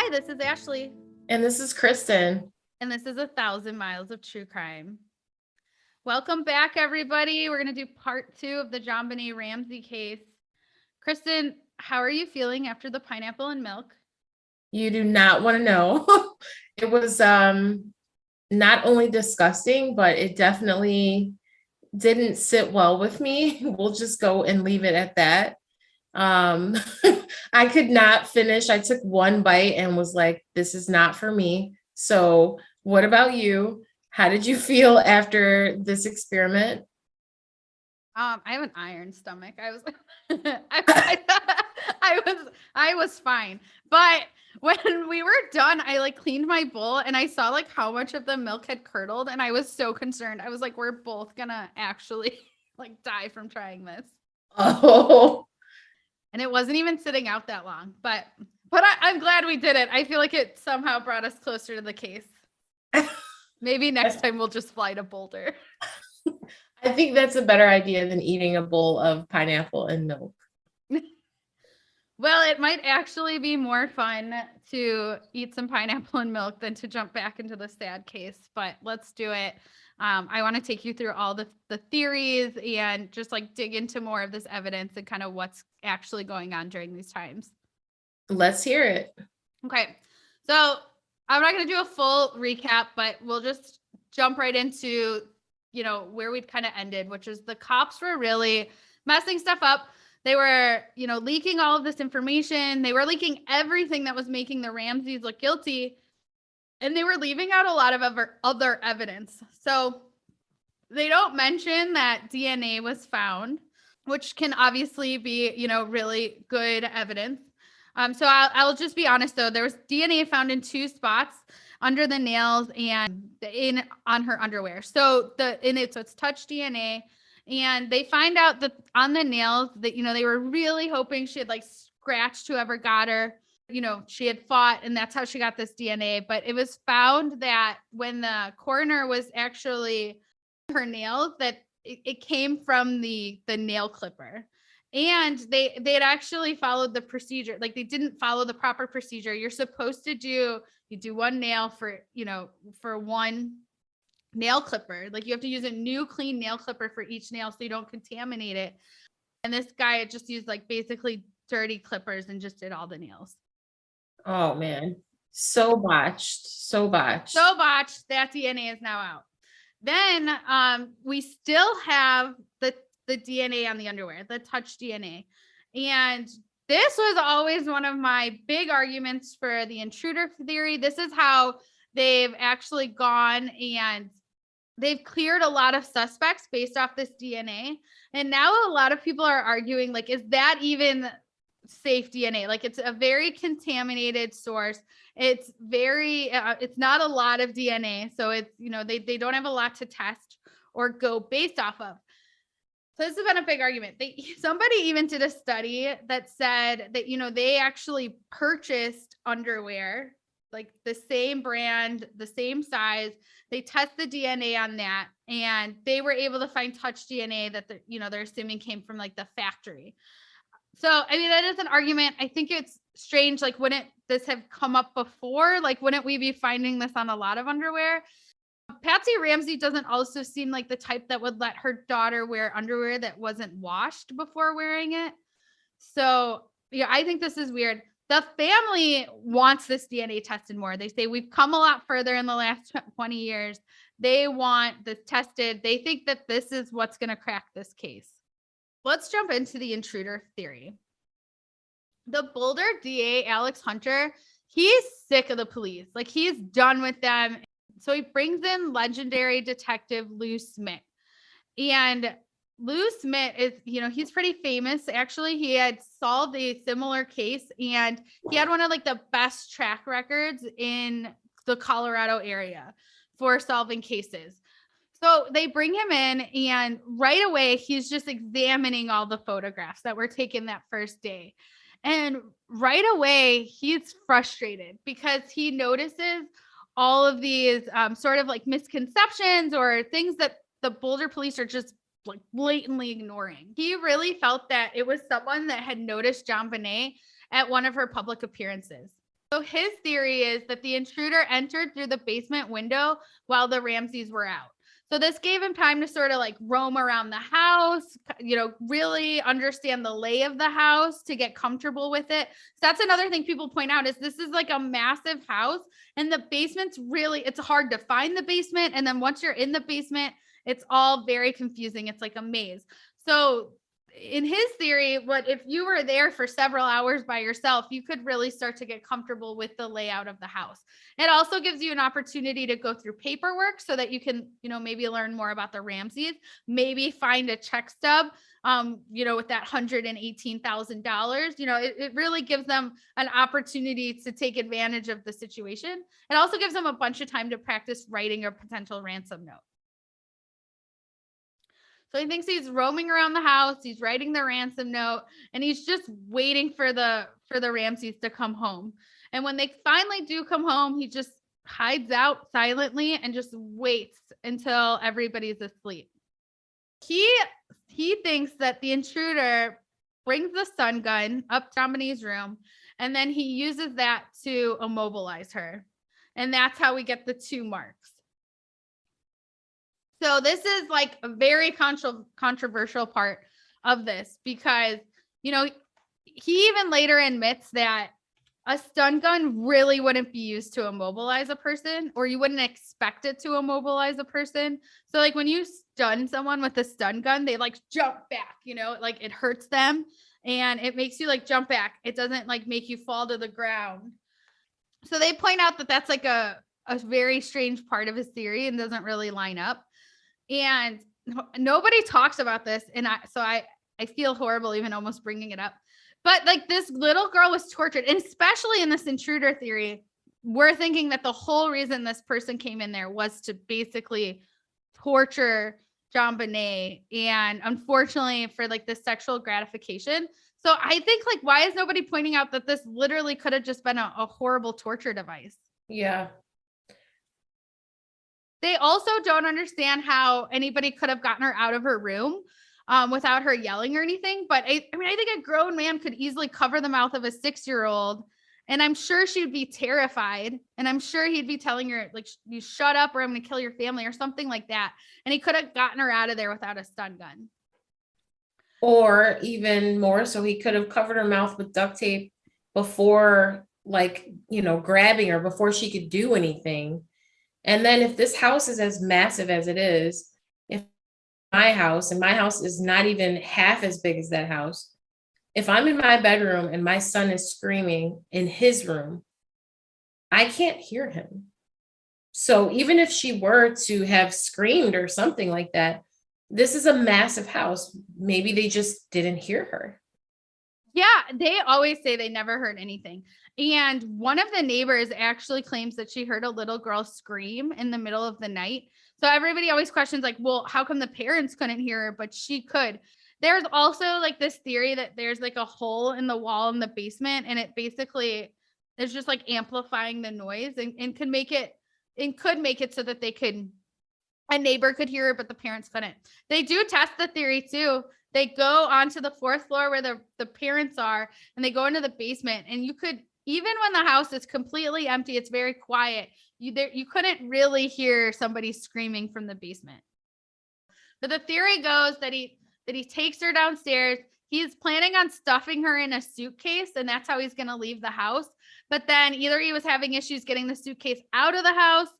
Hi, this is Ashlee. And this is Kristen. And this is 1,000 Miles of True Crime. Welcome back, everybody. We're going to do part 2 of the JonBenet Ramsey case. Kristen, how are you feeling after the pineapple and milk? You do not want to know. It was not only disgusting, but it definitely didn't sit well with me. We'll just go and leave it at that. I could not finish. I took one bite and was like, this is not for me. So what about you? How did you feel after this experiment? I have an iron stomach. I was fine. But when we were done, I cleaned my bowl and I saw how much of the milk had curdled, and I was so concerned. I was like, we're both gonna actually die from trying this. Oh, And it wasn't even sitting out that long, but I'm glad we did it. I feel like it somehow brought us closer to the case. Maybe next time we'll just fly to Boulder. I think that's a better idea than eating a bowl of pineapple and milk. Well, it might actually be more fun to eat some pineapple and milk than to jump back into the sad case, but let's do it. I want to take you through all the theories and just dig into more of this evidence and kind of what's actually going on during these times. Let's hear it. Okay. So I'm not going to do a full recap, but we'll just jump right into, where we'd kind of ended, which is the cops were really messing stuff up. They were, leaking all of this information. They were leaking everything that was making the Ramseys look guilty. And they were leaving out a lot of other evidence. So they don't mention that DNA was found, which can obviously be, really good evidence. So I'll just be honest, though. There was DNA found in 2 spots under the nails and on her underwear. So it's touch DNA. And they find out that on the nails that, they were really hoping she had scratched whoever got her. She had fought, and that's how she got this DNA. But it was found that when the coroner was actually her nails, that it came from the nail clipper. And they had actually followed the procedure. They didn't follow the proper procedure. You're supposed to do one nail for one nail clipper. You have to use a new clean nail clipper for each nail so you don't contaminate it. And this guy had just used basically dirty clippers and just did all the nails. Oh man, so botched. That DNA is now out. Then we still have the DNA on the underwear, the touch DNA. And this was always one of my big arguments for the intruder theory. This is how they've actually gone and they've cleared a lot of suspects based off this DNA. And now a lot of people are arguing, is that even safe DNA? It's a very contaminated source. It's very, it's not a lot of DNA. So it's, they don't have a lot to test or go based off of. So this has been a big argument. Somebody even did a study that said that, they actually purchased underwear, the same brand, the same size. They test the DNA on that, and they were able to find touch DNA that they're assuming came from the factory. So, I mean, that is an argument. I think it's strange. Wouldn't this have come up before? Wouldn't we be finding this on a lot of underwear? Patsy Ramsey doesn't also seem like the type that would let her daughter wear underwear that wasn't washed before wearing it. So, yeah, I think this is weird. The family wants this DNA tested more. They say we've come a lot further in the last 20 years. They want this tested. They think that this is what's going to crack this case. Let's jump into the intruder theory. The Boulder DA, Alex Hunter, he's sick of the police. He's done with them. So he brings in legendary detective Lou Smith. And Lou Smith is, he's pretty famous. Actually, he had solved a similar case, and he had one of the best track records in the Colorado area for solving cases. So they bring him in, and right away, he's just examining all the photographs that were taken that first day. And right away, he's frustrated because he notices all of these sort of misconceptions or things that the Boulder police are just blatantly ignoring. He really felt that it was someone that had noticed JonBenet at one of her public appearances. So his theory is that the intruder entered through the basement window while the Ramseys were out. So this gave him time to sort of like roam around the house, really understand the lay of the house to get comfortable with it. So that's another thing people point out is this is like a massive house and the basement's it's hard to find the basement. And then once you're in the basement, it's all very confusing. It's like a maze. So in his theory, what if you were there for several hours by yourself, you could really start to get comfortable with the layout of the house. It also gives you an opportunity to go through paperwork so that you can, maybe learn more about the Ramseys, maybe find a check stub, with that $118,000, it really gives them an opportunity to take advantage of the situation. It also gives them a bunch of time to practice writing a potential ransom note. So he thinks he's roaming around the house, he's writing the ransom note, and he's just waiting for the Ramseys to come home. And when they finally do come home, he just hides out silently and just waits until everybody's asleep. He thinks that the intruder brings the stun gun up JonBenet's room, and then he uses that to immobilize her. And that's how we get the 2 marks. So this is like a very controversial part of this because, he even later admits that a stun gun really wouldn't be used to immobilize a person, or you wouldn't expect it to immobilize a person. So like when you stun someone with a stun gun, they like jump back, like it hurts them and it makes you like jump back. It doesn't like make you fall to the ground. So they point out that that's like a very strange part of his theory and doesn't really line up. And nobody talks about this. And I feel horrible even almost bringing it up. But like this little girl was tortured, and especially in this intruder theory, we're thinking that the whole reason this person came in there was to basically torture JonBenet, and unfortunately for like this sexual gratification. So I think like, why is nobody pointing out that this literally could have just been a horrible torture device? Yeah. They also don't understand how anybody could have gotten her out of her room without her yelling or anything. But I think a grown man could easily cover the mouth of a 6-year-old. And I'm sure she'd be terrified. And I'm sure he'd be telling her, like, you shut up or I'm going to kill your family or something like that. And he could have gotten her out of there without a stun gun. Or even more, so he could have covered her mouth with duct tape before, like, grabbing her before she could do anything. And then if this house is as massive as it is, if my house is not even half as big as that house, if I'm in my bedroom and my son is screaming in his room, I can't hear him. So even if she were to have screamed or something like that, this is a massive house. Maybe they just didn't hear her. Yeah, they always say they never heard anything. And one of the neighbors actually claims that she heard a little girl scream in the middle of the night. So everybody always questions like, well, how come the parents couldn't hear her, but she could? There's also like this theory that there's like a hole in the wall in the basement, and it basically is just like amplifying the noise and could make it so that a neighbor could hear her, but the parents couldn't. They do test the theory too. They go onto the 4th floor where the parents are, and they go into the basement, and you could, even when the house is completely empty, it's very quiet. You couldn't really hear somebody screaming from the basement. But the theory goes that he takes her downstairs. He's planning on stuffing her in a suitcase, and that's how he's going to leave the house. But then either he was having issues getting the suitcase out of the house,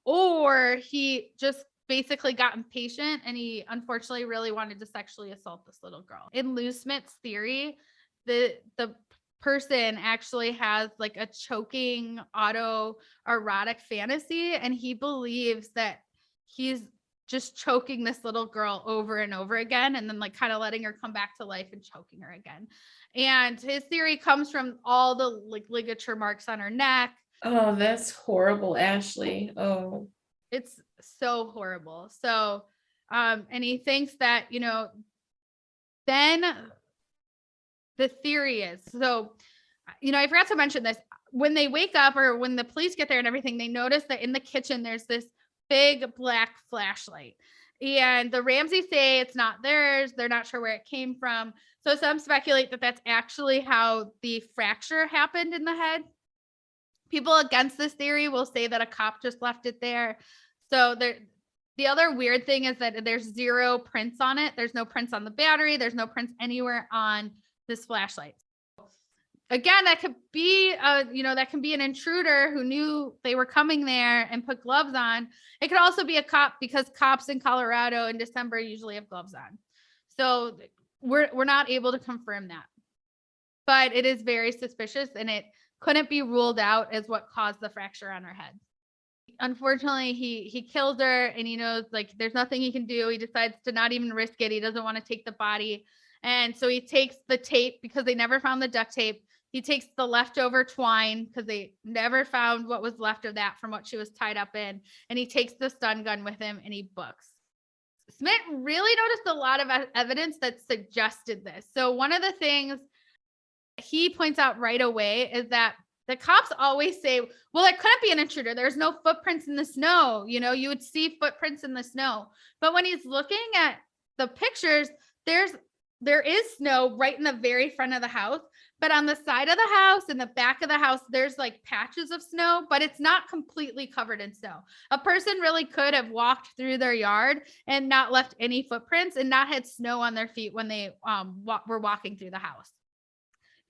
or he just basically got impatient and he unfortunately really wanted to sexually assault this little girl. In Lou Smith's theory, the person actually has like a choking autoerotic fantasy, and he believes that he's just choking this little girl over and over again, and then like kind of letting her come back to life and choking her again. And his theory comes from all the like ligature marks on her neck. Oh, that's horrible, Ashlee. Oh, it's so horrible. So, and he thinks that, then the theory is, so, I forgot to mention this. When they wake up or when the police get there and everything, they notice that in the kitchen, there's this big black flashlight. And the Ramseys say it's not theirs. They're not sure where it came from. So some speculate that that's actually how the fracture happened in the head. People against this theory will say that a cop just left it there. So the other weird thing is that there's 0 prints on it. There's no prints on the battery. There's no prints anywhere on this flashlight. Again, that could be that can be an intruder who knew they were coming there and put gloves on. It could also be a cop, because cops in Colorado in December usually have gloves on. So we're not able to confirm that. But it is very suspicious, and it couldn't be ruled out as what caused the fracture on her head. Unfortunately, he killed her, and he knows like there's nothing he can do. He decides to not even risk it. He doesn't want to take the body. And so he takes the tape, because they never found the duct tape. He takes the leftover twine, because they never found what was left of that from what she was tied up in. And he takes the stun gun with him, and he books. Smith really noticed a lot of evidence that suggested this. So one of the things he points out right away is that the cops always say, well, it couldn't be an intruder. There's no footprints in the snow. You would see footprints in the snow. But when he's looking at the pictures, there is snow right in the very front of the house. But on the side of the house and the back of the house, there's like patches of snow, but it's not completely covered in snow. A person really could have walked through their yard and not left any footprints and not had snow on their feet when they were walking through the house.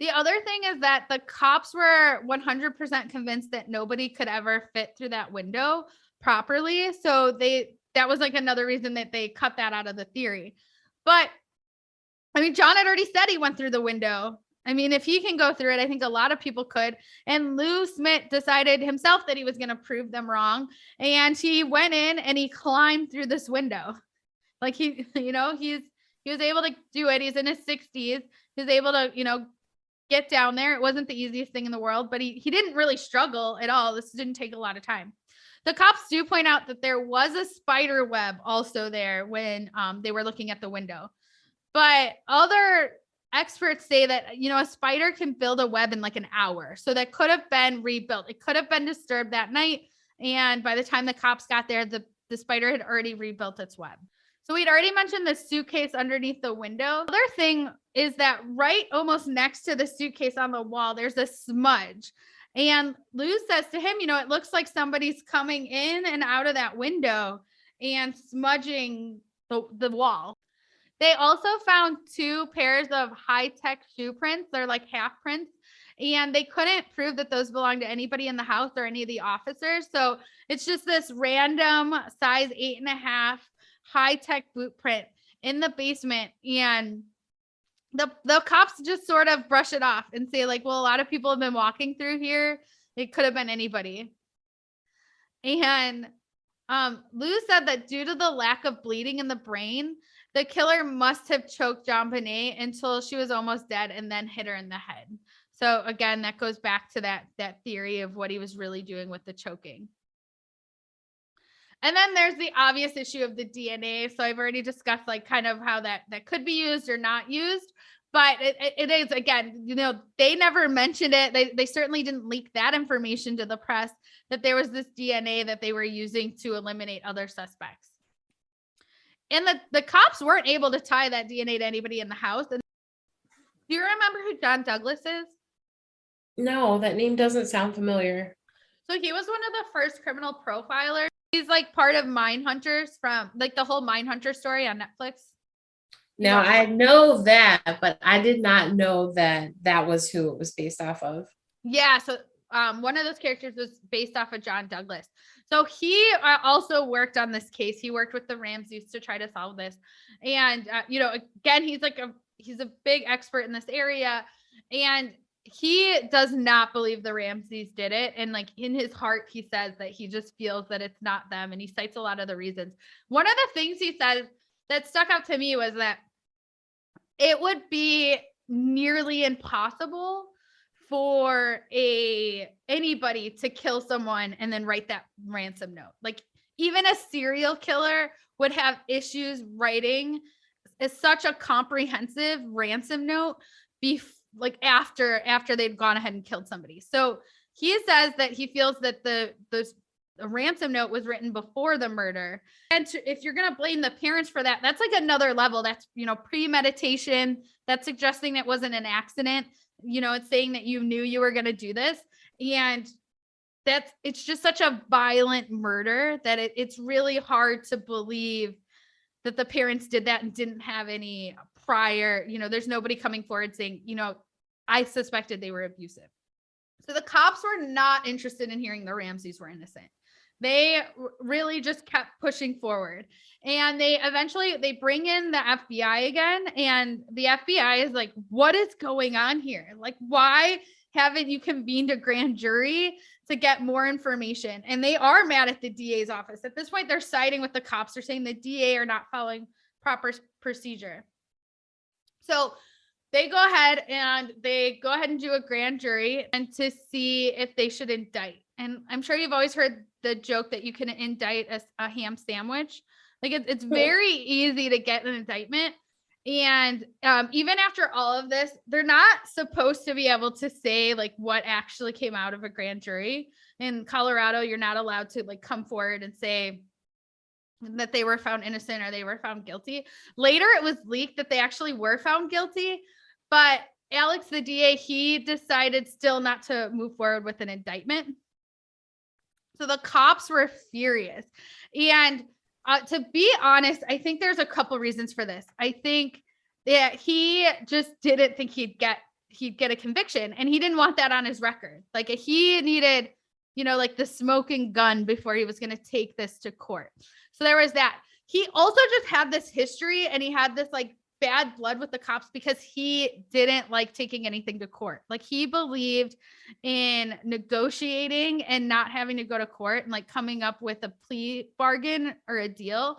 The other thing is that the cops were 100% convinced that nobody could ever fit through that window properly. So that was like another reason that they cut that out of the theory. But I mean, John had already said he went through the window. I mean, if he can go through it, I think a lot of people could. And Lou Smith decided himself that he was going to prove them wrong. And he went in and he climbed through this window. Like he was able to do it. He's in his 60s. He was able to, get down there. It wasn't the easiest thing in the world, but he didn't really struggle at all. This didn't take a lot of time. The cops do point out that there was a spider web also there when they were looking at the window. But other experts say that, a spider can build a web in like an hour. So that could have been rebuilt. It could have been disturbed that night. And by the time the cops got there, the spider had already rebuilt its web. So we'd already mentioned the suitcase underneath the window. The other thing is that right almost next to the suitcase on the wall, there's a smudge. And Lou says to him, it looks like somebody's coming in and out of that window and smudging the wall. They also found 2 pairs of high-tech shoe prints. They're like half prints. And they couldn't prove that those belonged to anybody in the house or any of the officers. So it's just this random size 8.5 high-tech boot print in the basement. And the cops just sort of brush it off and say like, well, a lot of people have been walking through here. It could have been anybody. And Lou said that due to the lack of bleeding in the brain, the killer must have choked JonBenet until she was almost dead and then hit her in the head. So again, that goes back to that theory of what he was really doing with the choking. And then there's the obvious issue of the DNA. So I've already discussed like kind of how that could be used or not used. But it is, again, they never mentioned it. They certainly didn't leak that information to the press, that there was this DNA that they were using to eliminate other suspects. And the cops weren't able to tie that DNA to anybody in the house. And do you remember who John Douglas is? No, that name doesn't sound familiar. So he was one of the first criminal profilers. He's like part of Mindhunters, from like the whole Mindhunter story on Netflix. Now I know that, but I did not know that was who it was based off of. Yeah. So one of those characters was based off of John Douglas. So he also worked on this case. He worked with the Ramseys to try to solve this. And, again, he's a big expert in this area. And he does not believe the Ramseys did it. And like in his heart, he says that he just feels that it's not them. And he cites a lot of the reasons. One of the things he said that stuck out to me was that it would be nearly impossible for anybody to kill someone and then write that ransom note. Like even a serial killer would have issues writing such a comprehensive ransom note after they'd gone ahead and killed somebody. So he says that he feels that the ransom note was written before the murder. And if you're going to blame the parents for that, that's like another level. That's, premeditation. That's suggesting it wasn't an accident. It's saying that you knew you were going to do this. And it's just such a violent murder that it's really hard to believe that the parents did that and didn't have any prior, there's nobody coming forward saying, I suspected they were abusive. So the cops were not interested in hearing the Ramseys were innocent. They really just kept pushing forward. And they eventually bring in the FBI again. And the FBI is like, what is going on here? Like, why haven't you convened a grand jury to get more information? And they are mad at the DA's office. At this point, they're siding with the cops. They're saying the DA are not following proper procedure. So they go ahead and do a grand jury and to see if they should indict. And I'm sure you've always heard the joke that you can indict a ham sandwich. Like it's very easy to get an indictment. And even after all of this, they're not supposed to be able to say like what actually came out of a grand jury. In Colorado, you're not allowed to like come forward and say that they were found innocent or they were found guilty. Later, it was leaked that they actually were found guilty. But Alex, the DA, he decided still not to move forward with an indictment. So the cops were furious. And to be honest, I think there's a couple reasons for this. I think that he just didn't think he'd get a conviction, and he didn't want that on his record. Like he needed, like the smoking gun before he was going to take this to court. So there was that. He also just had this history, and he had this like bad blood with the cops because he didn't like taking anything to court. Like he believed in negotiating and not having to go to court and like coming up with a plea bargain or a deal.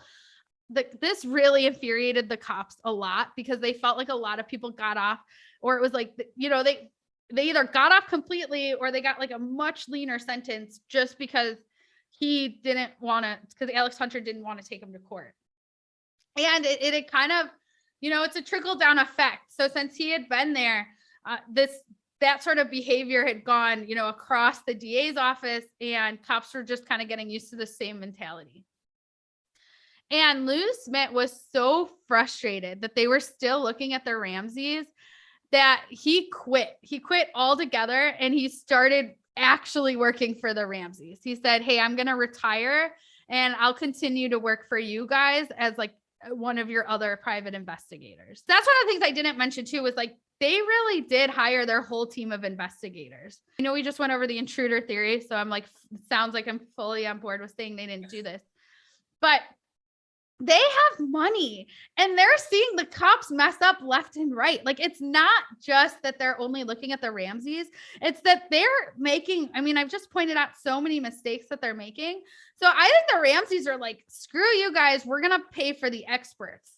This really infuriated the cops a lot because they felt like a lot of people got off, or it was like, they either got off completely or they got like a much leaner sentence just because he didn't want to, because Alex Hunter didn't want to take him to court. And it kind of, it's a trickle down effect. So since he had been there, that sort of behavior had gone, across the DA's office, and cops were just kind of getting used to the same mentality. And Lou Smith was so frustrated that they were still looking at the Ramseys that he quit. He quit altogether, and he started actually working for the Ramseys. He said, "Hey, I'm going to retire and I'll continue to work for you guys as like one of your other private investigators." That's one of the things I didn't mention too, was like, they really did hire their whole team of investigators. We just went over the intruder theory. So I'm like, sounds like I'm fully on board with saying they didn't do this, but they have money and they're seeing the cops mess up left and right. Like, it's not just that they're only looking at the Ramseys. It's that they're making, I've just pointed out so many mistakes that they're making. So I think the Ramseys are like, screw you guys. We're going to pay for the experts.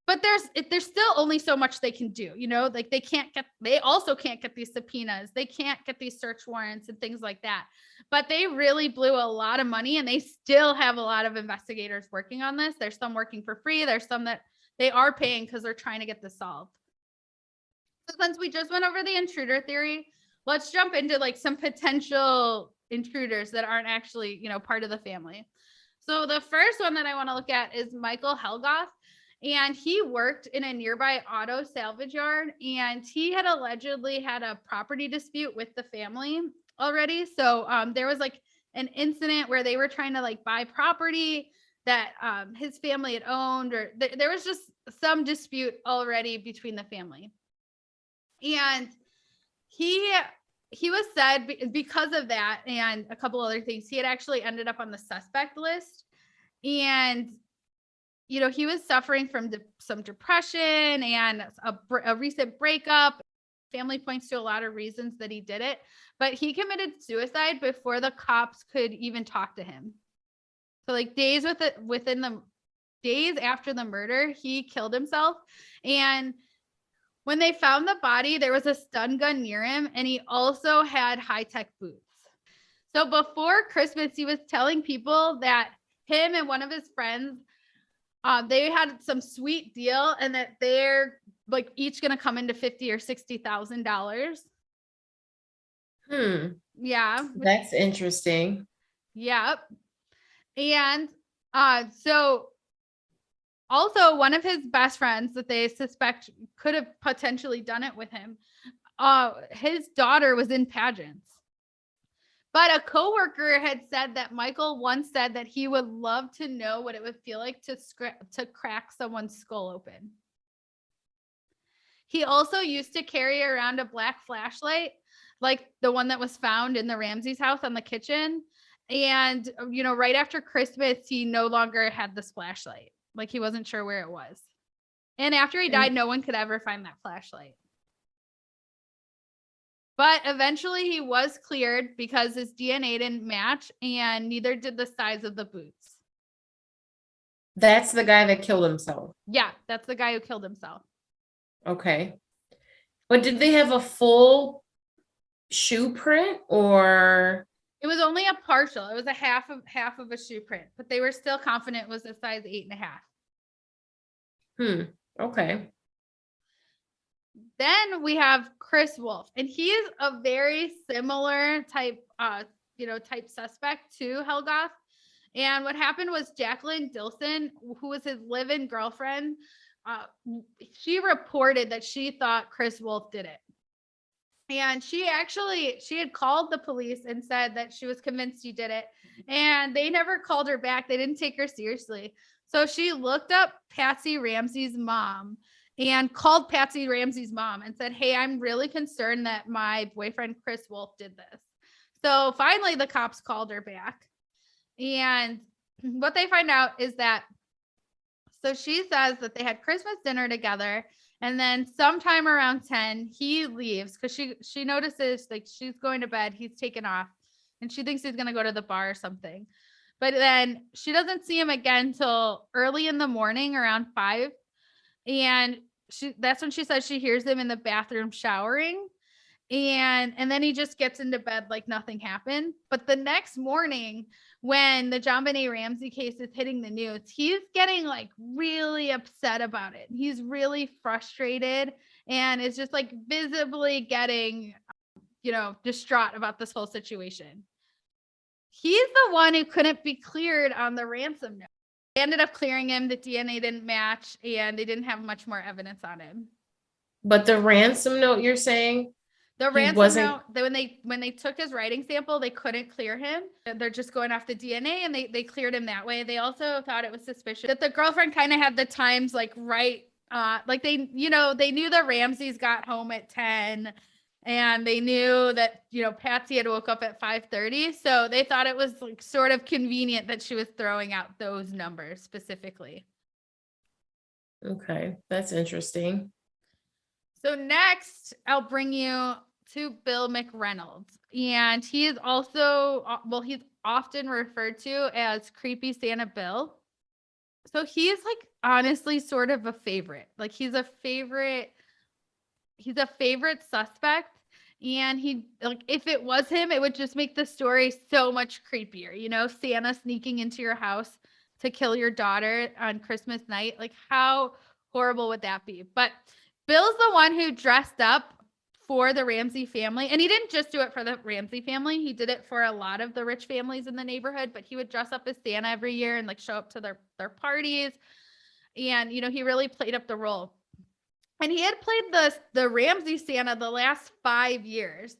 But there's still only so much they can do, like they also can't get these subpoenas. They can't get these search warrants and things like that. But they really blew a lot of money, and they still have a lot of investigators working on this. There's some working for free. There's some that they are paying because they're trying to get this solved. So since we just went over the intruder theory, let's jump into like some potential intruders that aren't actually, part of the family. So the first one that I want to look at is Michael Helgoth. And he worked in a nearby auto salvage yard, and he had allegedly had a property dispute with the family already. So there was like an incident where they were trying to like buy property that his family had owned, or there was just some dispute already between the family. And he was said, because of that and a couple other things, he had actually ended up on the suspect list. And he was suffering from some depression and a recent breakup. Family points to a lot of reasons that he did it, but he committed suicide before the cops could even talk to him. So like days after the murder, he killed himself. And when they found the body, there was a stun gun near him, and he also had high-tech boots. So before Christmas, he was telling people that him and one of his friends, they had some sweet deal, and that they're like each going to come into $50,000 or $60,000. Yeah. That's interesting. Yep. And so also one of his best friends that they suspect could have potentially done it with him, his daughter was in pageants. But a coworker had said that Michael once said that he would love to know what it would feel like to crack someone's skull open. He also used to carry around a black flashlight, like the one that was found in the Ramsey's house on the kitchen. And, right after Christmas, he no longer had this flashlight. Like he wasn't sure where it was. And after he died, no one could ever find that flashlight. But eventually he was cleared because his DNA didn't match and neither did the size of the boots. That's the guy that killed himself. Yeah, that's the guy who killed himself. Okay. But did they have a full shoe print or? It was only a partial. It was a half of a shoe print, but they were still confident it was a size 8.5. Okay. Then we have Chris Wolf, and he is a very similar type suspect to Helgoth. And what happened was Jacqueline Dilson, who was his live-in girlfriend, she reported that she thought Chris Wolf did it. And she had called the police and said that she was convinced he did it. And they never called her back. They didn't take her seriously. So she looked up Patsy Ramsey's mom and called Patsy Ramsey's mom and said, hey, I'm really concerned that my boyfriend, Chris Wolf, did this. So finally, the cops called her back. And what they find out is that, so she says that they had Christmas dinner together. And then sometime around 10, he leaves because she notices like she's going to bed. He's taken off and she thinks he's going to go to the bar or something. But then she doesn't see him again till early in the morning around 5. And that's when she says she hears him in the bathroom showering. And then he just gets into bed like nothing happened. But the next morning, when the JonBenet Ramsey case is hitting the news, he's getting like really upset about it. He's really frustrated and is just like visibly getting, distraught about this whole situation. He's the one who couldn't be cleared on the ransom note. They ended up clearing him. The DNA didn't match and they didn't have much more evidence on him. But the ransom note, you're saying? The ransom note, when they took his writing sample, they couldn't clear him. They're just going off the DNA and they cleared him that way. They also thought it was suspicious that the girlfriend kind of had the times like right. Like they knew the Ramseys got home at 10 and they knew that, Patsy had woke up at 5:30. So they thought it was like sort of convenient that she was throwing out those numbers specifically. Okay, that's interesting. So next, I'll bring you to Bill McReynolds. And he is also, he's often referred to as Creepy Santa Bill. So he's like honestly sort of a favorite. Like he's a favorite suspect. And he, like, if it was him, it would just make the story so much creepier. Santa sneaking into your house to kill your daughter on Christmas night. Like how horrible would that be? But Bill's the one who dressed up for the Ramsey family. And he didn't just do it for the Ramsey family. He did it for a lot of the rich families in the neighborhood, but he would dress up as Santa every year and like show up to their parties. And, he really played up the role. And he had played the Ramsey Santa the last 5 years.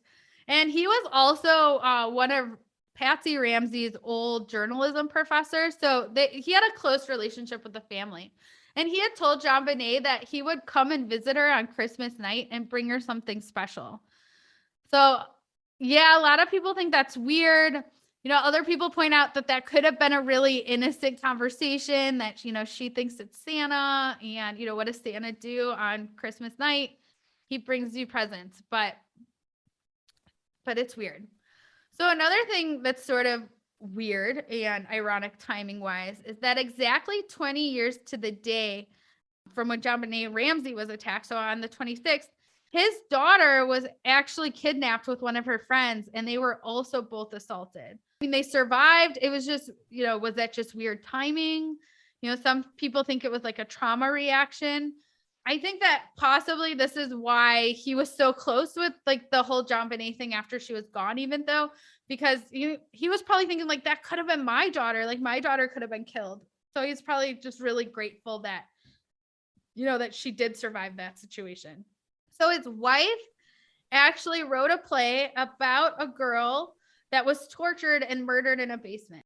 And he was also one of Patsy Ramsey's old journalism professors. So he had a close relationship with the family. And he had told JonBenet that he would come and visit her on Christmas night and bring her something special. So, yeah, a lot of people think that's weird. Other people point out that could have been a really innocent conversation that, she thinks it's Santa and, what does Santa do on Christmas night? He brings you presents, but it's weird. So another thing that's sort of weird and ironic timing wise is that exactly 20 years to the day from when JonBenet Ramsey was attacked, so on the 26th, his daughter was actually kidnapped with one of her friends and they were also both assaulted. I mean, they survived. It was just, was that just weird timing? Some people think it was like a trauma reaction. I think that possibly this is why he was so close with like the whole JonBenet thing after she was gone, even though, because he was probably thinking like that could have been my daughter. Like my daughter could have been killed. So he's probably just really grateful that, that she did survive that situation. So his wife actually wrote a play about a girl that was tortured and murdered in a basement.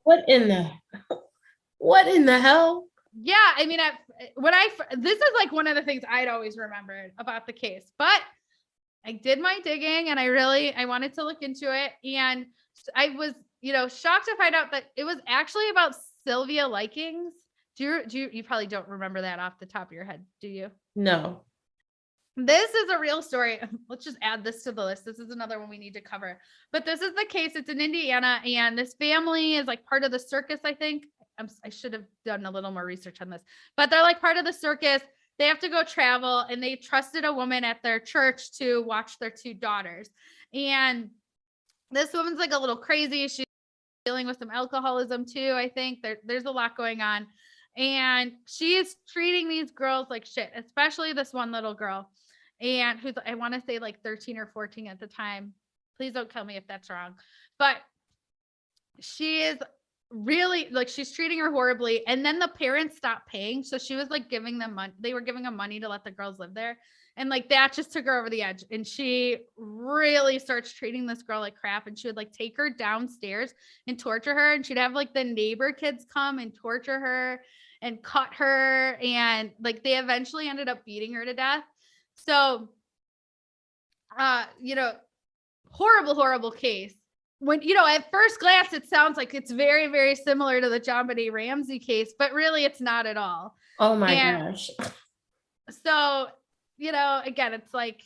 What in the hell? Yeah, I mean, this is like one of the things I'd always remembered about the case, but I did my digging and I wanted to look into it. And I was, shocked to find out that it was actually about Sylvia Likings. You probably don't remember that off the top of your head, do you? No. This is a real story. Let's just add this to the list. This is another one we need to cover. But this is the case. It's in Indiana, and this family is like part of the circus, I think. I should have done a little more research on this, but they're like part of the circus. They have to go travel, and they trusted a woman at their church to watch their 2 daughters. And this woman's like a little crazy. She's dealing with some alcoholism too, I think. There's a lot going on. And she is treating these girls like shit, especially this one little girl. And who's, I want to say like 13 or 14 at the time. Please don't kill me if that's wrong. But she is really like, she's treating her horribly. And then the parents stopped paying. So she was like giving them money. They were giving them money to let the girls live there. And like that just took her over the edge. And she really starts treating this girl like crap. And she would like take her downstairs and torture her. And she'd have like the neighbor kids come and torture her and cut her. And like they eventually ended up beating her to death. So, horrible, horrible case. When, at first glance, it sounds like it's very, very similar to the JonBenet Ramsey case, but really it's not at all. Oh my gosh. So, again, it's like,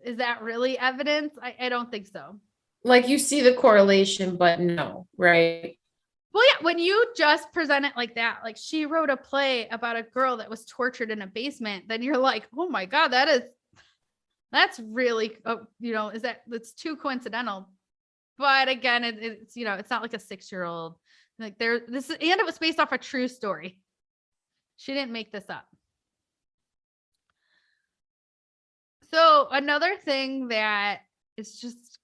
is that really evidence? I don't think so. Like you see the correlation, but no, right? Well, yeah, when you just present it like that, like she wrote a play about a girl that was tortured in a basement, then you're like, oh my God, that's really, that's too coincidental. But again, it's, it's not like a 6-year-old, like and it was based off a true story. She didn't make this up. So another thing that is just,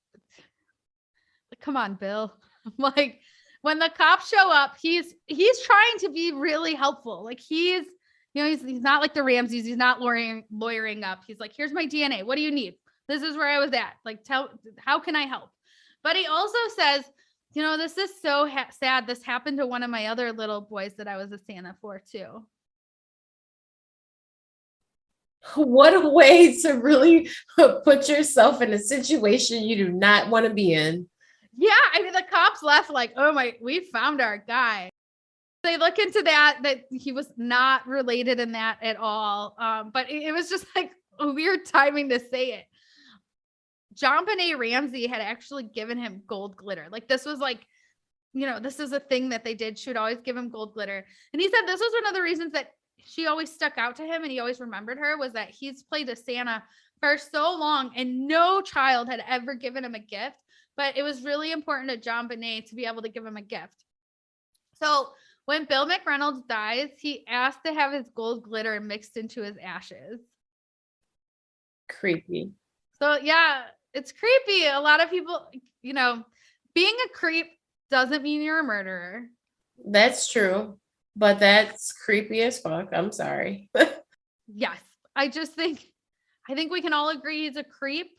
come on, Bill, like, when the cops show up, he's trying to be really helpful. Like he's not like the Ramseys. He's not lawyering up. He's like, here's my DNA. What do you need? This is where I was at. Like, how can I help? But he also says, this is so sad. This happened to one of my other little boys that I was a Santa for too. What a way to really put yourself in a situation you do not want to be in. Yeah, I mean, the cops left like, oh my, we found our guy. They look into that he was not related in that at all. But it was just like a weird timing to say it. JonBenet Ramsey had actually given him gold glitter. Like this was like, this is a thing that they did. She would always give him gold glitter. And he said this was one of the reasons that she always stuck out to him and he always remembered her, was that he's played a Santa for so long and no child had ever given him a gift. But it was really important to JonBenet to be able to give him a gift. So when Bill McReynolds dies, he asked to have his gold glitter mixed into his ashes. Creepy. So yeah, it's creepy. A lot of people, being a creep doesn't mean you're a murderer. That's true, but that's creepy as fuck. I'm sorry. Yes. I think we can all agree he's a creep.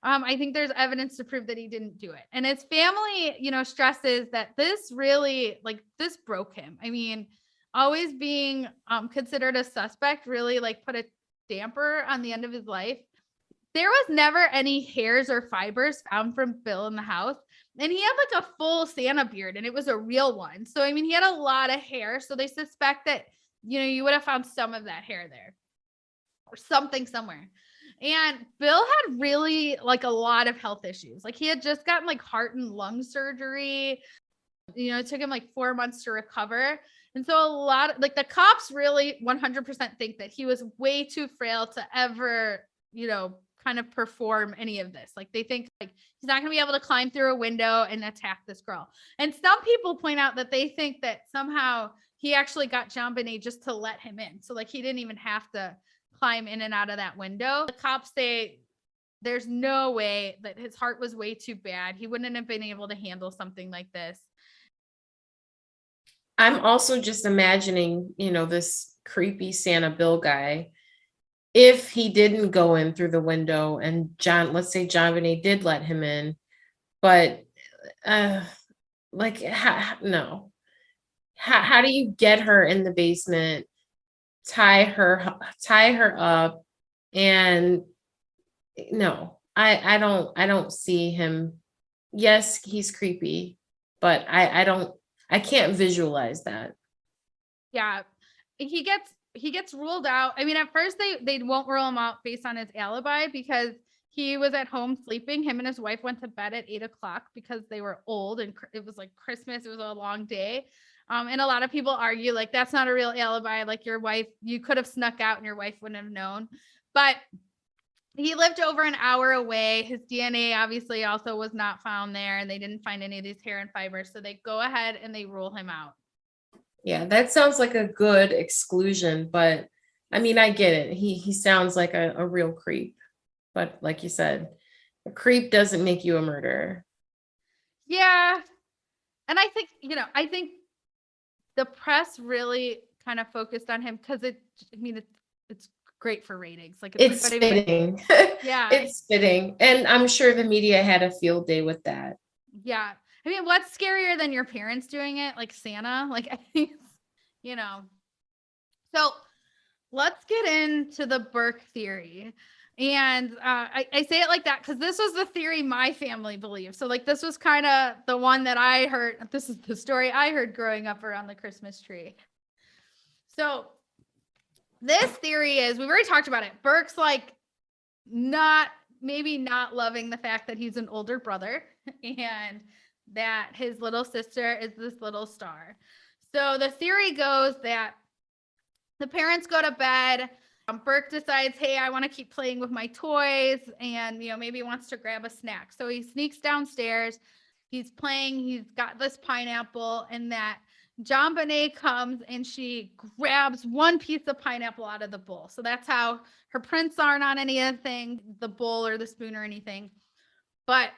I think there's evidence to prove that he didn't do it. And his family, stresses that this really, like, this broke him. I mean, always being considered a suspect really like put a damper on the end of his life. There was never any hairs or fibers found from Bill in the house. And he had like a full Santa beard and it was a real one. So, I mean, he had a lot of hair. So they suspect that, you would have found some of that hair there or something somewhere. And Bill had really like a lot of health issues. Like he had just gotten like heart and lung surgery. It took him like 4 months to recover. And so a lot of like the cops really 100% think that he was way too frail to ever, kind of perform any of this. Like they think like he's not going to be able to climb through a window and attack this girl. And some people point out that they think that somehow he actually got JonBenet just to let him in. So like he didn't even have to climb in and out of that window. The cops say there's no way, that his heart was way too bad. He wouldn't have been able to handle something like this. I'm also just imagining, this creepy Santa Bill guy, if he didn't go in through the window and let's say JonBenet did let him in, but like, no. How do you get her in the basement, tie her up, and no, I don't see him. Yes, he's creepy, but I can't visualize that. Yeah. He gets ruled out. I mean, at first they won't rule him out based on his alibi because he was at home sleeping. Him and his wife went to bed at 8 o'clock because they were old and it was like Christmas. It was a long day. And a lot of people argue like that's not a real alibi. Like your wife, you could have snuck out and your wife wouldn't have known. But he lived over an hour away. His DNA obviously also was not found there, and they didn't find any of these hair and fibers. So they go ahead and they rule him out. Yeah, that sounds like a good exclusion, but I mean, I get it. He sounds like a real creep. But like you said, a creep doesn't make you a murderer. Yeah. And I think the press really kind of focused on him because it's great for ratings. Like It's fitting. Yeah. It's fitting. And I'm sure the media had a field day with that. Yeah. I mean, what's scarier than your parents doing it? Like Santa? Like, I think, So let's get into the Burke theory. And I say it like that because this was the theory my family believed. So, like, this was kind of the one that I heard. This is the story I heard growing up around the Christmas tree. So, this theory is we've already talked about it. Burke's like maybe not loving the fact that he's an older brother and that his little sister is this little star. So, the theory goes that the parents go to bed. Burke decides, hey, I want to keep playing with my toys and, maybe wants to grab a snack. So he sneaks downstairs. He's playing. He's got this pineapple and that JonBenet comes and she grabs one piece of pineapple out of the bowl. So that's how her prints aren't on anything, the bowl or the spoon or anything, but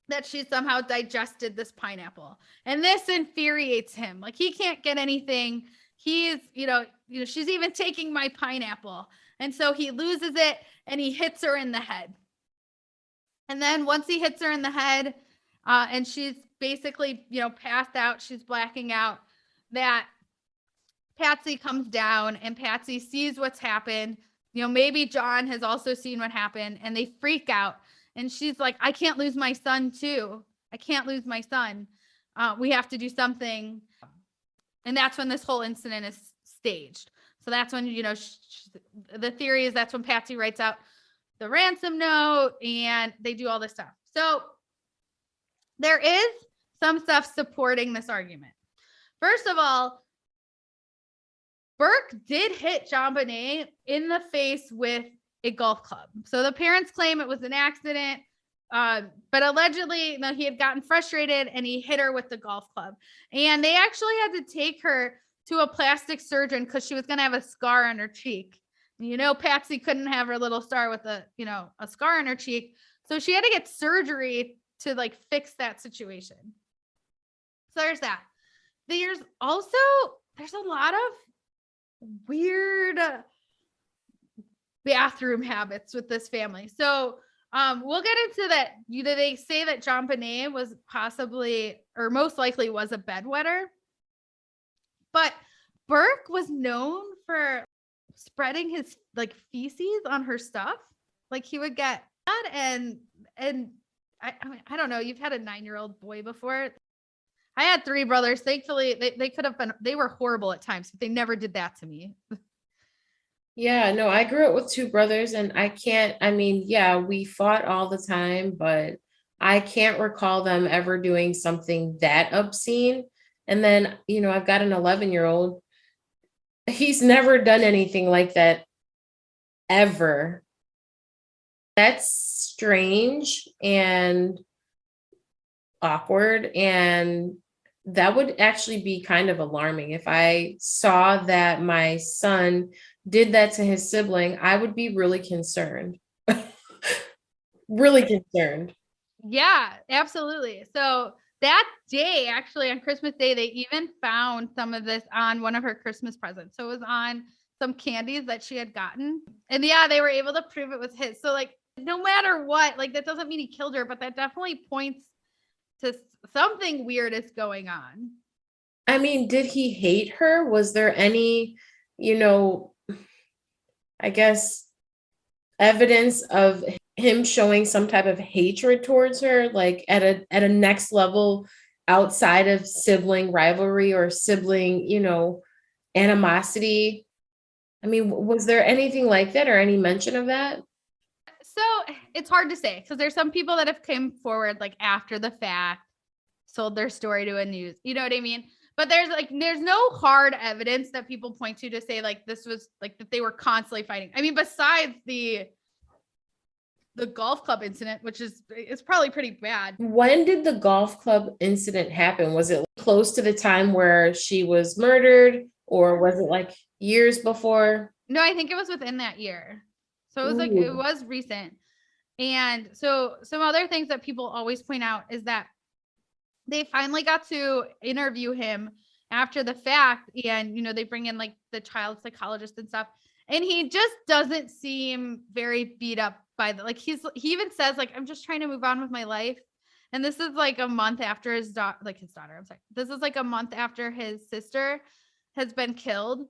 that she somehow digested this pineapple. And this infuriates him. Like he can't get anything. He's, she's even taking my pineapple. And so he loses it and he hits her in the head. And then once he hits her in the head, and she's basically, passed out, she's blacking out, that Patsy comes down and Patsy sees what's happened. Maybe John has also seen what happened and they freak out. And she's like, I can't lose my son too. I can't lose my son. We have to do something. And that's when this whole incident is staged. So that's when, the theory is that's when Patsy writes out the ransom note and they do all this stuff. So there is some stuff supporting this argument. First of all, Burke did hit JonBenet in the face with a golf club. So the parents claim it was an accident, but allegedly, he had gotten frustrated and he hit her with the golf club. And they actually had to take her to a plastic surgeon because she was going to have a scar on her cheek. Patsy couldn't have her little star with a scar on her cheek. So she had to get surgery to like fix that situation. So there's that. There's a lot of weird bathroom habits with this family. So we'll get into that. They say that JonBenet was possibly or most likely was a bedwetter, but Burke was known for spreading his like feces on her stuff. Like he would get that and I don't know. You've had a 9-year-old boy before. I had 3 brothers. Thankfully, they could have been. They were horrible at times, but they never did that to me. Yeah, no, I grew up with 2 brothers and yeah, we fought all the time, but I can't recall them ever doing something that obscene. And then, I've got an 11-year-old. He's never done anything like that ever. That's strange and awkward. And that would actually be kind of alarming. If I saw that my son did that to his sibling, I would be really concerned. Really concerned. Yeah, absolutely. So that day, actually on Christmas Day, they even found some of this on one of her Christmas presents. So it was on some candies that she had gotten. And yeah, they were able to prove it was his. So like, no matter what, like that doesn't mean he killed her, but that definitely points something weird is going on. I mean, did he hate her? Was there any, you know, I guess evidence of him showing some type of hatred towards her, like at a next level outside of sibling rivalry or sibling, animosity? I mean, was there anything like that or any mention of that? So it's hard to say because there's some people that have come forward like after the fact, sold their story to a news, you know what I mean? But there's no hard evidence that people point to say like this was like that they were constantly fighting. I mean, besides the golf club incident, which is probably pretty bad. When did the golf club incident happen? Was it close to the time where she was murdered, or was it like years before? No, I think it was within that year. So it was like, Ooh. it was recent. And so some other things that people always point out is that they finally got to interview him after the fact. And, they bring in like the child psychologist and stuff. And he just doesn't seem very beat up by he even says like, I'm just trying to move on with my life. And this is like a month after his daughter, I'm sorry. This is like a month after his sister has been killed.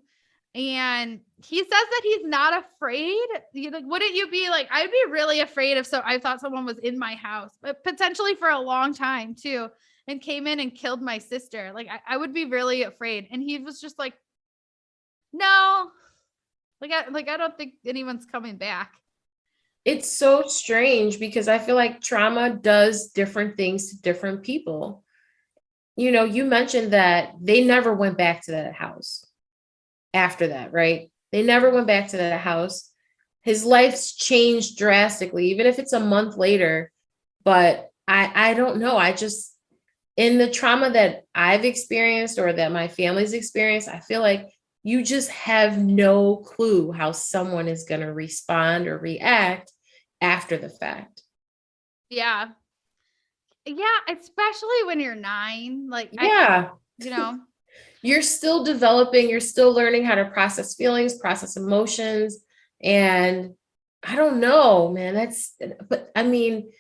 And he says that he's not afraid. Wouldn't you be like, I'd be really afraid if I thought someone was in my house, but potentially for a long time too, and came in and killed my sister. Like I would be really afraid. And he was just like, no, I don't think anyone's coming back. It's so strange because I feel like trauma does different things to different people. You mentioned that they never went back to that house after that, right? They never went back to that house. His life's changed drastically, even if it's a month later. But I don't know. In the trauma that I've experienced or that my family's experienced, I feel like you just have no clue how someone is going to respond or react after the fact. Yeah. Yeah. Especially when you're 9. Yeah. You're still developing, you're still learning how to process feelings, process emotions. And I don't know, man, but I mean,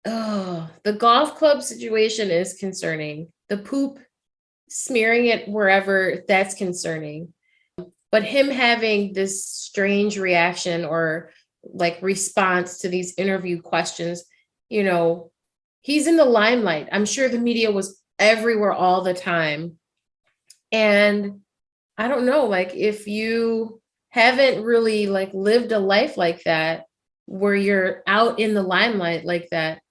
the golf club situation is concerning. The poop, smearing it wherever, that's concerning. But him having this strange reaction or like response to these interview questions, he's in the limelight. I'm sure the media was everywhere all the time. And I don't know, like if you haven't really like lived a life like that, where you're out in the limelight like that,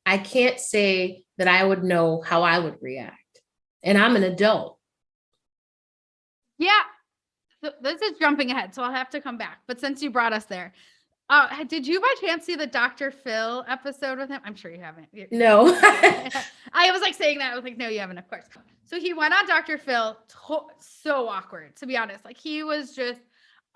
I can't say that I would know how I would react. And I'm an adult. Yeah. So this is jumping ahead, so I'll have to come back. But since you brought us there, did you by chance see the Dr. Phil episode with him? I'm sure you haven't. No. I was like saying that. I was like, no, you haven't, of course. So he went on Dr. Phil, so awkward, to be honest. Like he was just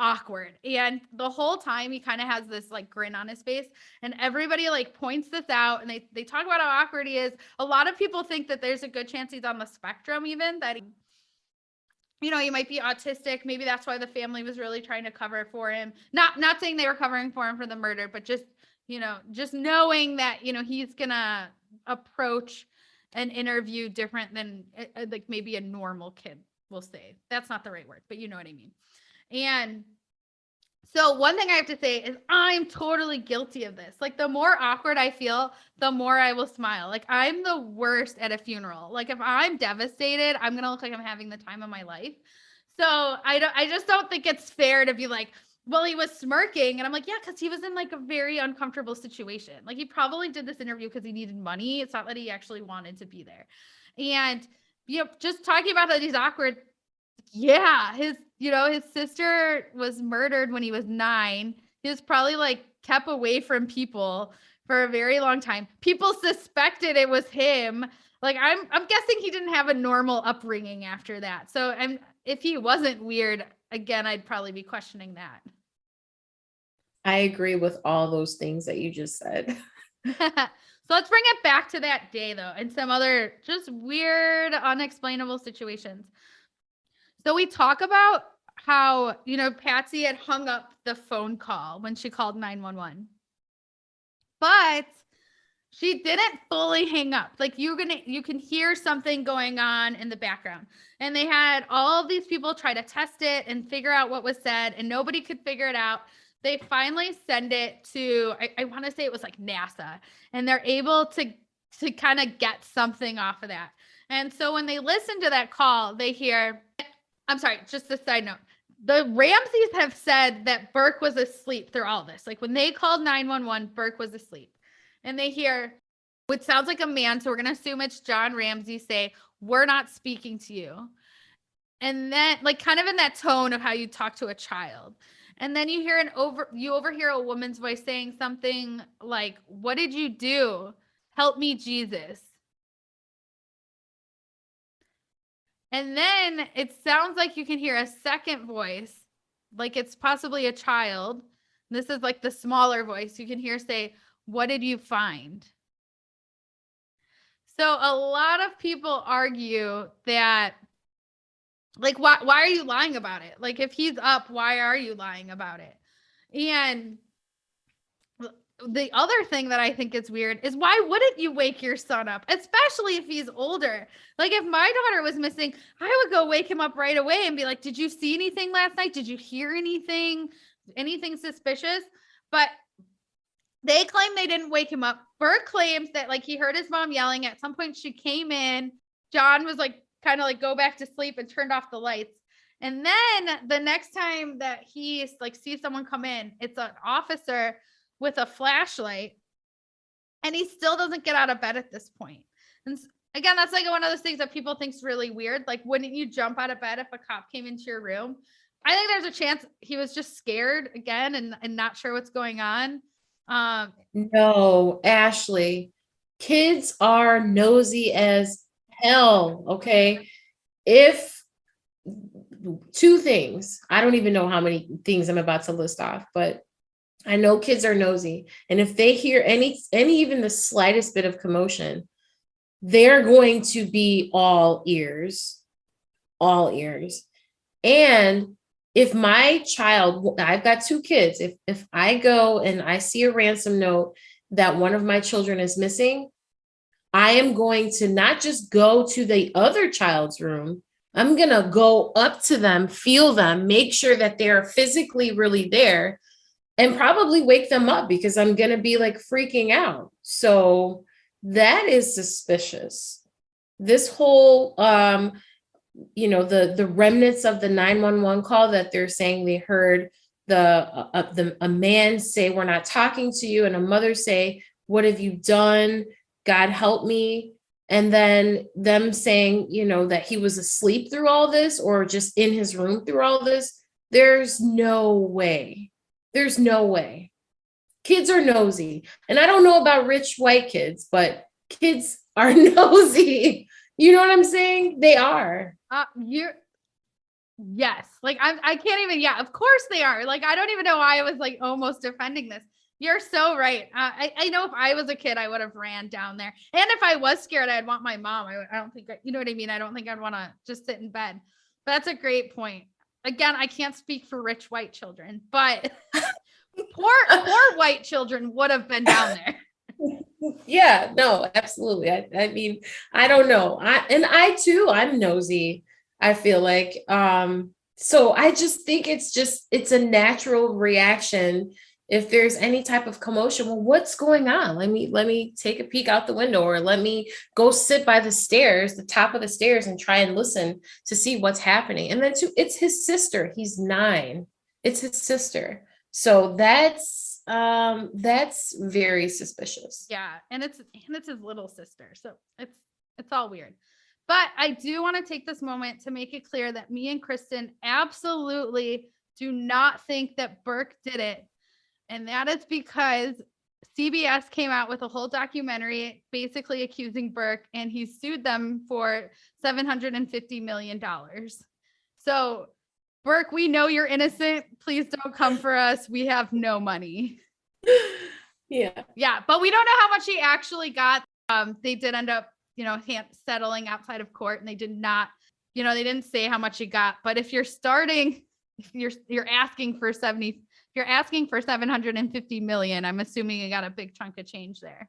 awkward. And the whole time he kind of has this like grin on his face, and everybody like points this out and they talk about how awkward he is. A lot of people think that there's a good chance he's on the spectrum, even that he might be autistic. Maybe that's why the family was really trying to cover for him. Not saying they were covering for him for the murder, but just knowing that, he's going to approach an interview different than like maybe a normal kid will say. That's not the right word, but you know what I mean. And so one thing I have to say is I'm totally guilty of this. Like the more awkward I feel, the more I will smile. Like I'm the worst at a funeral. Like if I'm devastated, I'm going to look like I'm having the time of my life. So I just don't think it's fair to be like, well, he was smirking. And I'm like, yeah, because he was in like a very uncomfortable situation. Like he probably did this interview because he needed money. It's not that he actually wanted to be there. And, just talking about that he's awkward. Yeah, his sister was murdered when he was 9. He was probably like kept away from people for a very long time. People suspected it was him. Like I'm guessing he didn't have a normal upbringing after that. So if he wasn't weird, again, I'd probably be questioning that. I agree with all those things that you just said. So let's bring it back to that day though, and some other just weird, unexplainable situations. So we talk about how, Patsy had hung up the phone call when she called 911. But She didn't fully hang up. Like you can hear something going on in the background. And they had all of these people try to test it and figure out what was said, and nobody could figure it out. They finally send it to, I want to say it was like NASA, and they're able to kind of get something off of that. And so when they listen to that call, they hear, I'm sorry, just a side note. The Ramseys have said that Burke was asleep through all this. Like when they called 911, Burke was asleep. And they hear, which sounds like a man, so we're going to assume it's John Ramsey, say, "We're not speaking to you." And then, like, kind of in that tone of how you talk to a child. And then you hear you overhear a woman's voice saying something like, "What did you do? Help me, Jesus." And then it sounds like you can hear a second voice, like it's possibly a child. This is like the smaller voice. You can hear say, "What did you find?" So a lot of people argue that, like, why are you lying about it? Like, if he's up, why are you lying about it? And the other thing that I think is weird is, why wouldn't you wake your son up, especially if he's older? Like, if my daughter was missing, I would go wake him up right away and be like, "Did you see anything last night? Did you hear anything suspicious?" But they claim they didn't wake him up. Burke claims that, like, he heard his mom yelling. At some point she came in. John was like, kind of like, go back to sleep, and turned off the lights. And then the next time that he like sees someone come in, it's an officer with a flashlight, and he still doesn't get out of bed at this point. And again, that's like one of those things that people think's really weird. Like, wouldn't you jump out of bed if a cop came into your room? I think there's a chance he was just scared again and not sure what's going on. No, Ashlee, kids are nosy as hell. Okay. If two things, I don't even know how many things I'm about to list off, but I know kids are nosy. And if they hear any even the slightest bit of commotion, they're going to be all ears, all ears. And if my child, I've got two kids, if I go and I see a ransom note that one of my children is missing, I am going to not just go to the other child's room. I'm going to go up to them, feel them, make sure that they're physically really there, and probably wake them up, because I'm going to be like freaking out. So that is suspicious. This whole, the remnants of the 911 call that they're saying they heard a man say, "We're not talking to you," and a mother say, "What have you done? God help me." And then them saying, that he was asleep through all this, or just in his room through all this. There's no way. There's no way. Kids are nosy. And I don't know about rich white kids, but kids are nosy. You know what I'm saying? They are. Yes. Like, I can't even, yeah, of course they are. Like, I don't even know why I was like almost defending this. You're so right. I know if I was a kid, I would have ran down there. And if I was scared, I'd want my mom. I don't think, you know what I mean? I don't think I'd want to just sit in bed. But that's a great point. Again, I can't speak for rich white children, but poor white children would have been down there. Yeah, no, absolutely. I mean, I don't know. I too, I'm nosy, I feel like. So I just think it's a natural reaction. If there's any type of commotion, well, what's going on? Let me take a peek out the window, or let me go sit by the top of the stairs, and try and listen to see what's happening. And then too, it's his sister. He's 9. It's his sister. So that's very suspicious. Yeah, and it's his little sister. So it's all weird. But I do want to take this moment to make it clear that me and Kristen absolutely do not think that Burke did it. And that is because CBS came out with a whole documentary basically accusing Burke, and he sued them for $750 million. So, Burke, we know you're innocent. Please don't come for us. We have no money. Yeah. Yeah, but we don't know how much he actually got. They did end up, settling outside of court, and they did not, they didn't say how much he got. But if you're asking for 750 million, I'm assuming you got a big chunk of change there.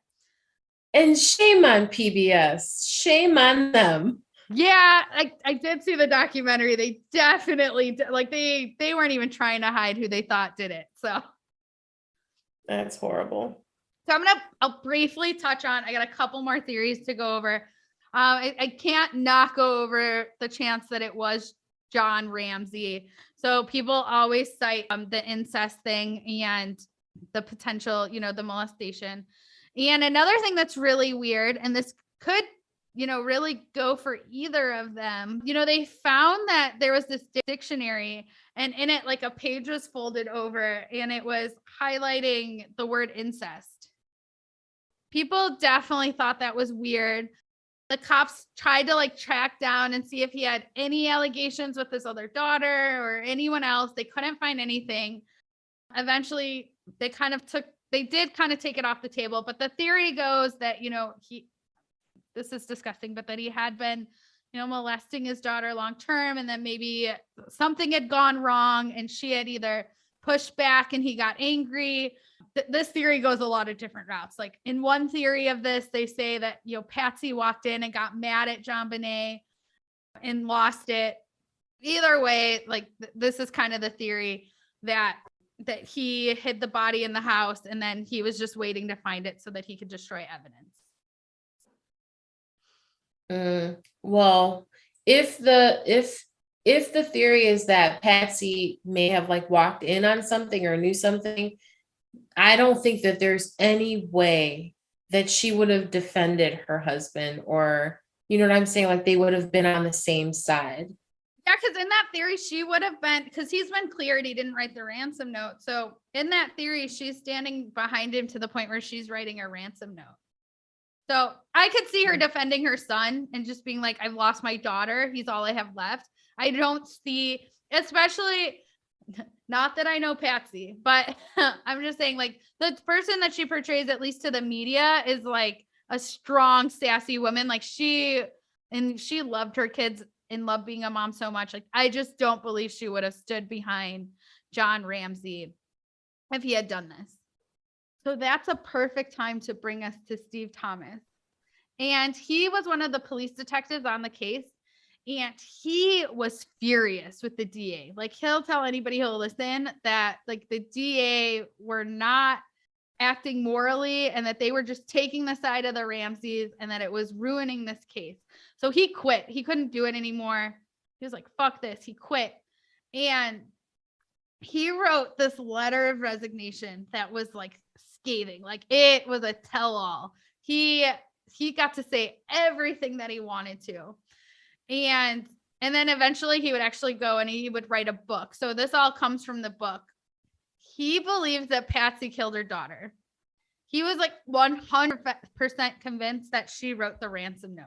And shame on PBS. Shame on them. Yeah, I did see the documentary. They definitely like they weren't even trying to hide who they thought did it. So That's horrible. I'll briefly touch on, I got a couple more theories to go over. I can't not go over the chance that it was John Ramsey. So people always cite the incest thing and the potential, the molestation. And another thing that's really weird, and this could, really go for either of them. They found that there was this dictionary, and in it, like a page was folded over and it was highlighting the word incest. People definitely thought that was weird. The cops tried to track down and see if he had any allegations with his other daughter or anyone else. They couldn't find anything. Eventually, they did kind of take it off the table. But the theory goes that, this is disgusting, but that he had been, molesting his daughter long term, and then maybe something had gone wrong and she had either pushed back and he got angry. This theory goes a lot of different routes. Like in one theory of this, they say that, Patsy walked in and got mad at JonBenet and lost it. Either way, this is kind of the theory that he hid the body in the house and then he was just waiting to find it so that he could destroy evidence. Well, if the theory is that Patsy may have walked in on something or knew something, I don't think that there's any way that she would have defended her husband, or, you know what I'm saying? They would have been on the same side. Yeah, because in that theory, she would have been, because he's been cleared, he didn't write the ransom note. So in that theory, she's standing behind him to the point where she's writing a ransom note. So I could see her defending her son and just being like, I've lost my daughter. He's all I have left. I don't see, especially, not that I know Patsy, but I'm just saying the person that she portrays, at least to the media, is a strong, sassy woman. She loved her kids and loved being a mom so much. I just don't believe she would have stood behind John Ramsey if he had done this. So that's a perfect time to bring us to Steve Thomas. And he was one of the police detectives on the case. And he was furious with the DA. He'll tell anybody who'll listen that the DA were not acting morally and that they were just taking the side of the Ramseys and that it was ruining this case. So he quit. He couldn't do it anymore. He was like, fuck this. He quit. And he wrote this letter of resignation that was scathing. It was a tell-all. He got to say everything that he wanted to. And then eventually he would actually go and he would write a book. So this all comes from the book. He believes that Patsy killed her daughter. He was 100% convinced that she wrote the ransom note.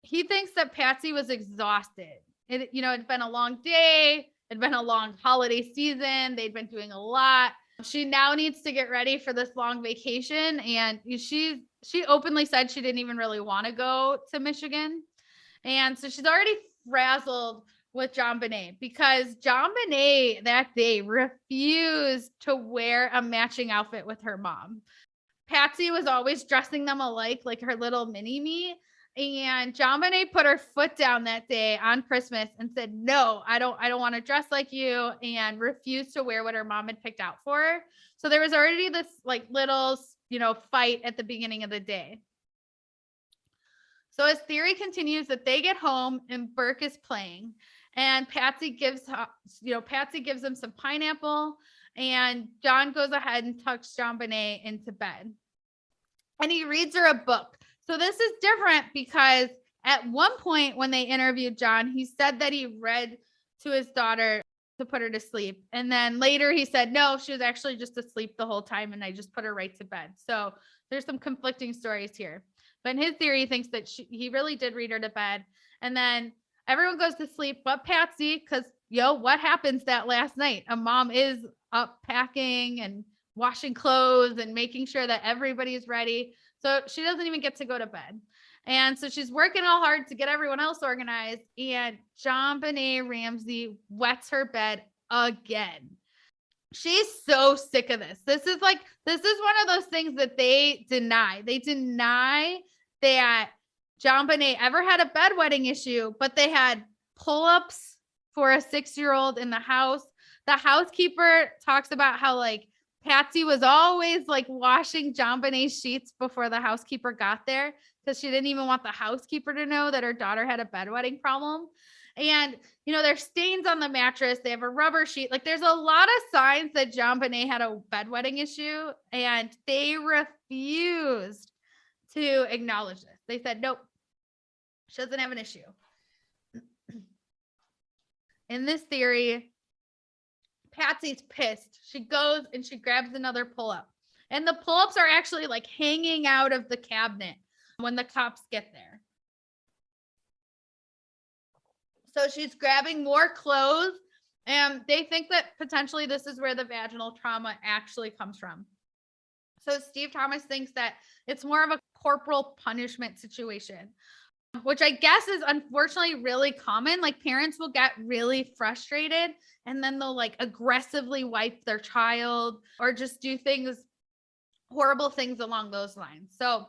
He thinks that Patsy was exhausted. It'd been a long day. It'd been a long holiday season. They'd been doing a lot. She now needs to get ready for this long vacation. And she openly said she didn't even really want to go to Michigan. And so she's already frazzled with JonBenet because JonBenet that day refused to wear a matching outfit with her mom. Patsy was always dressing them alike, like her little mini-me. And JonBenet put her foot down that day on Christmas and said, no, I don't want to dress like you, and refused to wear what her mom had picked out for her. So there was already this little, fight at the beginning of the day. So his theory continues that they get home and Burke is playing, and Patsy gives him some pineapple, and John goes ahead and tucks JonBenet into bed. And he reads her a book. So this is different because at one point when they interviewed John, he said that he read to his daughter to put her to sleep. And then later he said, no, she was actually just asleep the whole time and I just put her right to bed. So there's some conflicting stories here. But in his theory, he thinks that he really did read her to bed. And then everyone goes to sleep but Patsy, because, what happens that last night? A mom is up packing and washing clothes and making sure that everybody's ready. So she doesn't even get to go to bed. And so she's working all hard to get everyone else organized. And JonBenet Ramsey wets her bed again. She's so sick of this. This is one of those things that they deny. They deny that JonBenet ever had a bedwetting issue, but they had pull-ups for a 6-year-old in the house. The housekeeper talks about how like Patsy was always like washing JonBenet's sheets before the housekeeper got there because she didn't even want the housekeeper to know that her daughter had a bedwetting problem. And, there's stains on the mattress. They have a rubber sheet. Like there's a lot of signs that JonBenet had a bedwetting issue, and they refused to acknowledge this. They said, nope, she doesn't have an issue. In this theory, Patsy's pissed. She goes and she grabs another pull-up. And the pull-ups are actually like hanging out of the cabinet when the cops get there. So she's grabbing more clothes, and they think that potentially this is where the vaginal trauma actually comes from. So Steve Thomas thinks that it's more of a corporal punishment situation, which I guess is unfortunately really common. Like parents will get really frustrated and then they'll like aggressively wipe their child or just do horrible things along those lines. So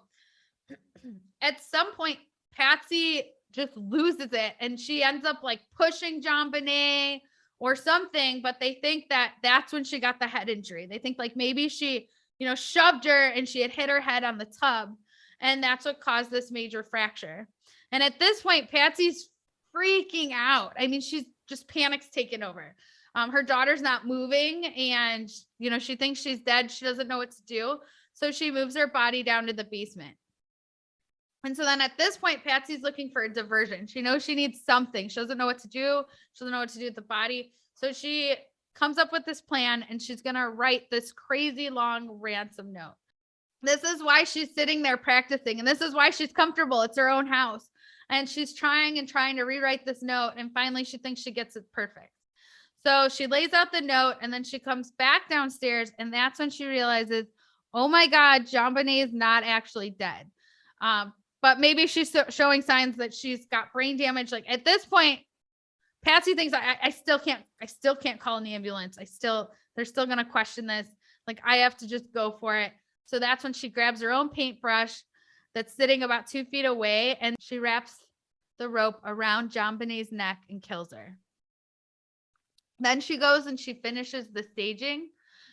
at some point, Patsy just loses it and she ends up like pushing JonBenet or something, but they think that that's when she got the head injury. They think like maybe she, shoved her and she had hit her head on the tub, and that's what caused this major fracture. And at this point, Patsy's freaking out. I mean, she's just panic's taken over. Her daughter's not moving and, she thinks she's dead. She doesn't know what to do. So she moves her body down to the basement. And so then at this point, Patsy's looking for a diversion. She knows she needs something. She doesn't know what to do. She doesn't know what to do with the body. So she comes up with this plan, and she's going to write this crazy long ransom note. This is why she's sitting there practicing. And this is why she's comfortable. It's her own house. And she's trying to rewrite this note. And finally, she thinks she gets it perfect. So she lays out the note, and then she comes back downstairs. And that's when she realizes, oh my God, JonBenet is not actually dead. But maybe she's showing signs that she's got brain damage. Like at this point, Patsy thinks I still can't call an ambulance. They're still going to question this. Like I have to just go for it. So that's when she grabs her own paintbrush that's sitting about 2 feet away, and she wraps the rope around JonBenet's neck and kills her. Then she goes and she finishes the staging.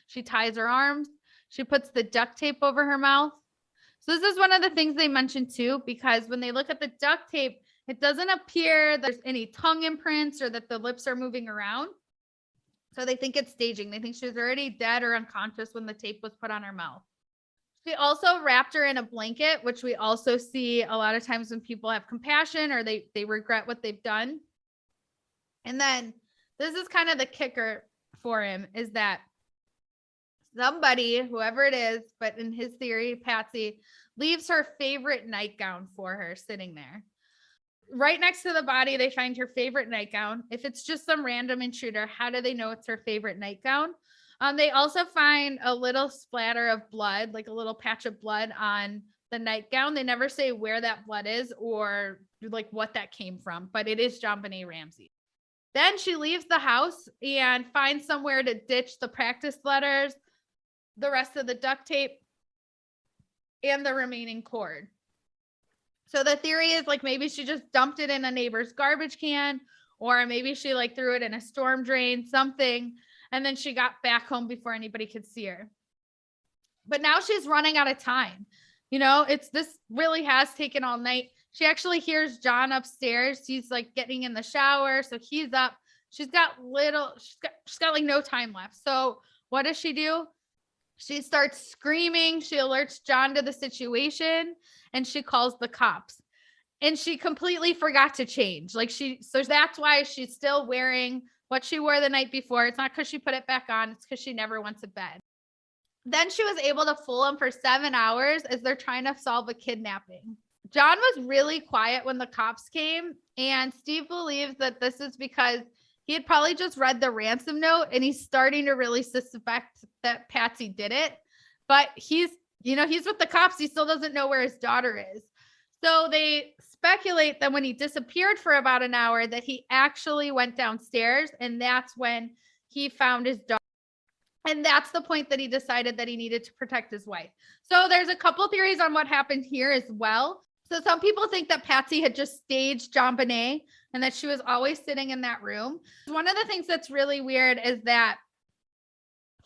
She ties her arms. She puts the duct tape over her mouth. So this is one of the things they mentioned too, because when they look at the duct tape, it doesn't appear there's any tongue imprints or that the lips are moving around. So they think it's staging. They think she was already dead or unconscious when the tape was put on her mouth. She also wrapped her in a blanket, which we also see a lot of times when people have compassion or they regret what they've done. And then this is kind of the kicker for him, is that somebody, whoever it is, but in his theory, Patsy, leaves her favorite nightgown for her sitting there. Right next to the body, they find her favorite nightgown. If it's just some random intruder, how do they know it's her favorite nightgown? They also find a little splatter of blood, like a little patch of blood on the nightgown. They never say where that blood is or like what that came from, but it is JonBenet Ramsey. Then she leaves the house and finds somewhere to ditch the practice letters, the rest of the duct tape, and the remaining cord. So the theory is like maybe she just dumped it in a neighbor's garbage can, or maybe she like threw it in a storm drain, something, and then she got back home before anybody could see her. But now she's running out of time. This really has taken all night. She actually hears John upstairs. He's like getting in the shower, so he's up. She's got like no time left. So what does she do? She starts screaming. She alerts John to the situation, and she calls the cops. And she completely forgot to change. So that's why she's still wearing what she wore the night before. It's not because she put it back on. It's because she never went to bed. Then she was able to fool him for 7 hours as they're trying to solve a kidnapping. John was really quiet when the cops came, and Steve believes that this is because he had probably just read the ransom note and he's starting to really suspect that Patsy did it. But he's with the cops. He still doesn't know where his daughter is. So they speculate that when he disappeared for about an hour, that he actually went downstairs, and that's when he found his daughter. And that's the point that he decided that he needed to protect his wife. So there's a couple theories on what happened here as well. So some people think that Patsy had just staged JonBenet and that she was always sitting in that room. One of the things that's really weird is that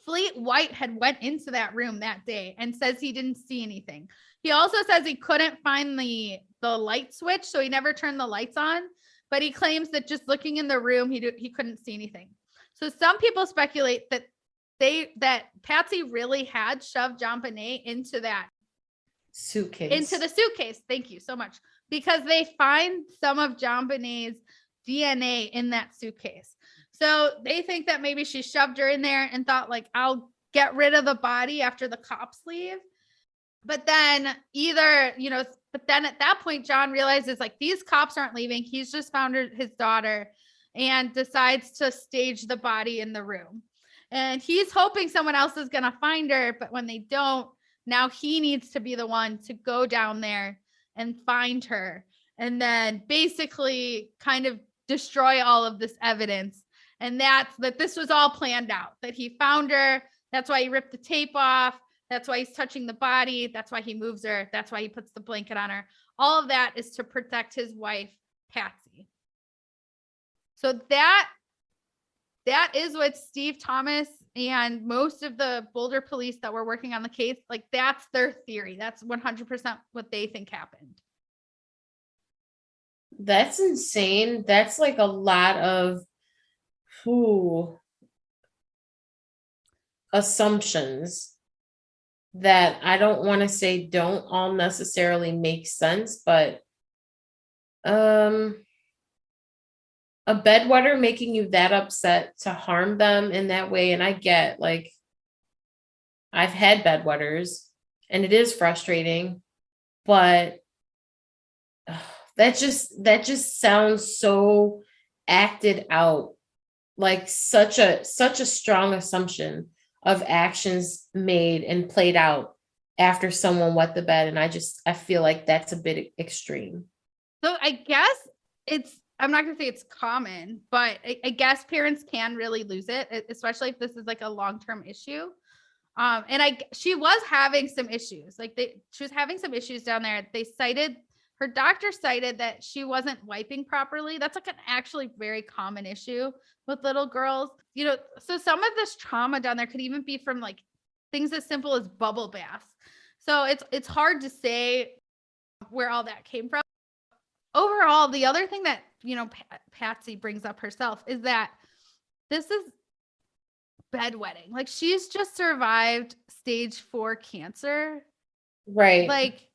Fleet White had went into that room that day and says he didn't see anything. He also says he couldn't find the light switch, so he never turned the lights on, but he claims that just looking in the room, he couldn't see anything. So some people speculate that Patsy really had shoved JonBenet into the suitcase. Thank you so much. Because they find some of JonBenet's DNA in that suitcase. So they think that maybe she shoved her in there and thought, like, I'll get rid of the body after the cops leave. But then at that point, John realizes, like, these cops aren't leaving. He's just found his daughter and decides to stage the body in the room. And he's hoping someone else is going to find her. But when they don't, now he needs to be the one to go down there and find her. And then basically kind of destroy all of this evidence. And that this was all planned out, that he found her. That's why he ripped the tape off. That's why he's touching the body. That's why he moves her. That's why he puts the blanket on her. All of that is to protect his wife, Patsy. So that is what Steve Thomas and most of the Boulder police that were working on the case, like, that's their theory. That's 100% what they think happened. That's insane. That's like a lot of assumptions that I don't want to say don't all necessarily make sense, but a bedwetter making you that upset to harm them in that way. And I get, like, I've had bedwetters and it is frustrating, but that just sounds so acted out, like such a strong assumption of actions made and played out after someone wet the bed. And I feel like that's a bit extreme. So I guess I'm not going to say it's common, but I guess parents can really lose it, especially if this is like a long-term issue. And she was having some issues. She was having some issues down there. Her doctor cited that she wasn't wiping properly. That's like an actually very common issue with little girls. So some of this trauma down there could even be from, like, things as simple as bubble baths. So it's hard to say where all that came from. Overall, the other thing that, Patsy brings up herself is that this is bedwetting. Like, she's just survived stage 4 cancer. Right. Like,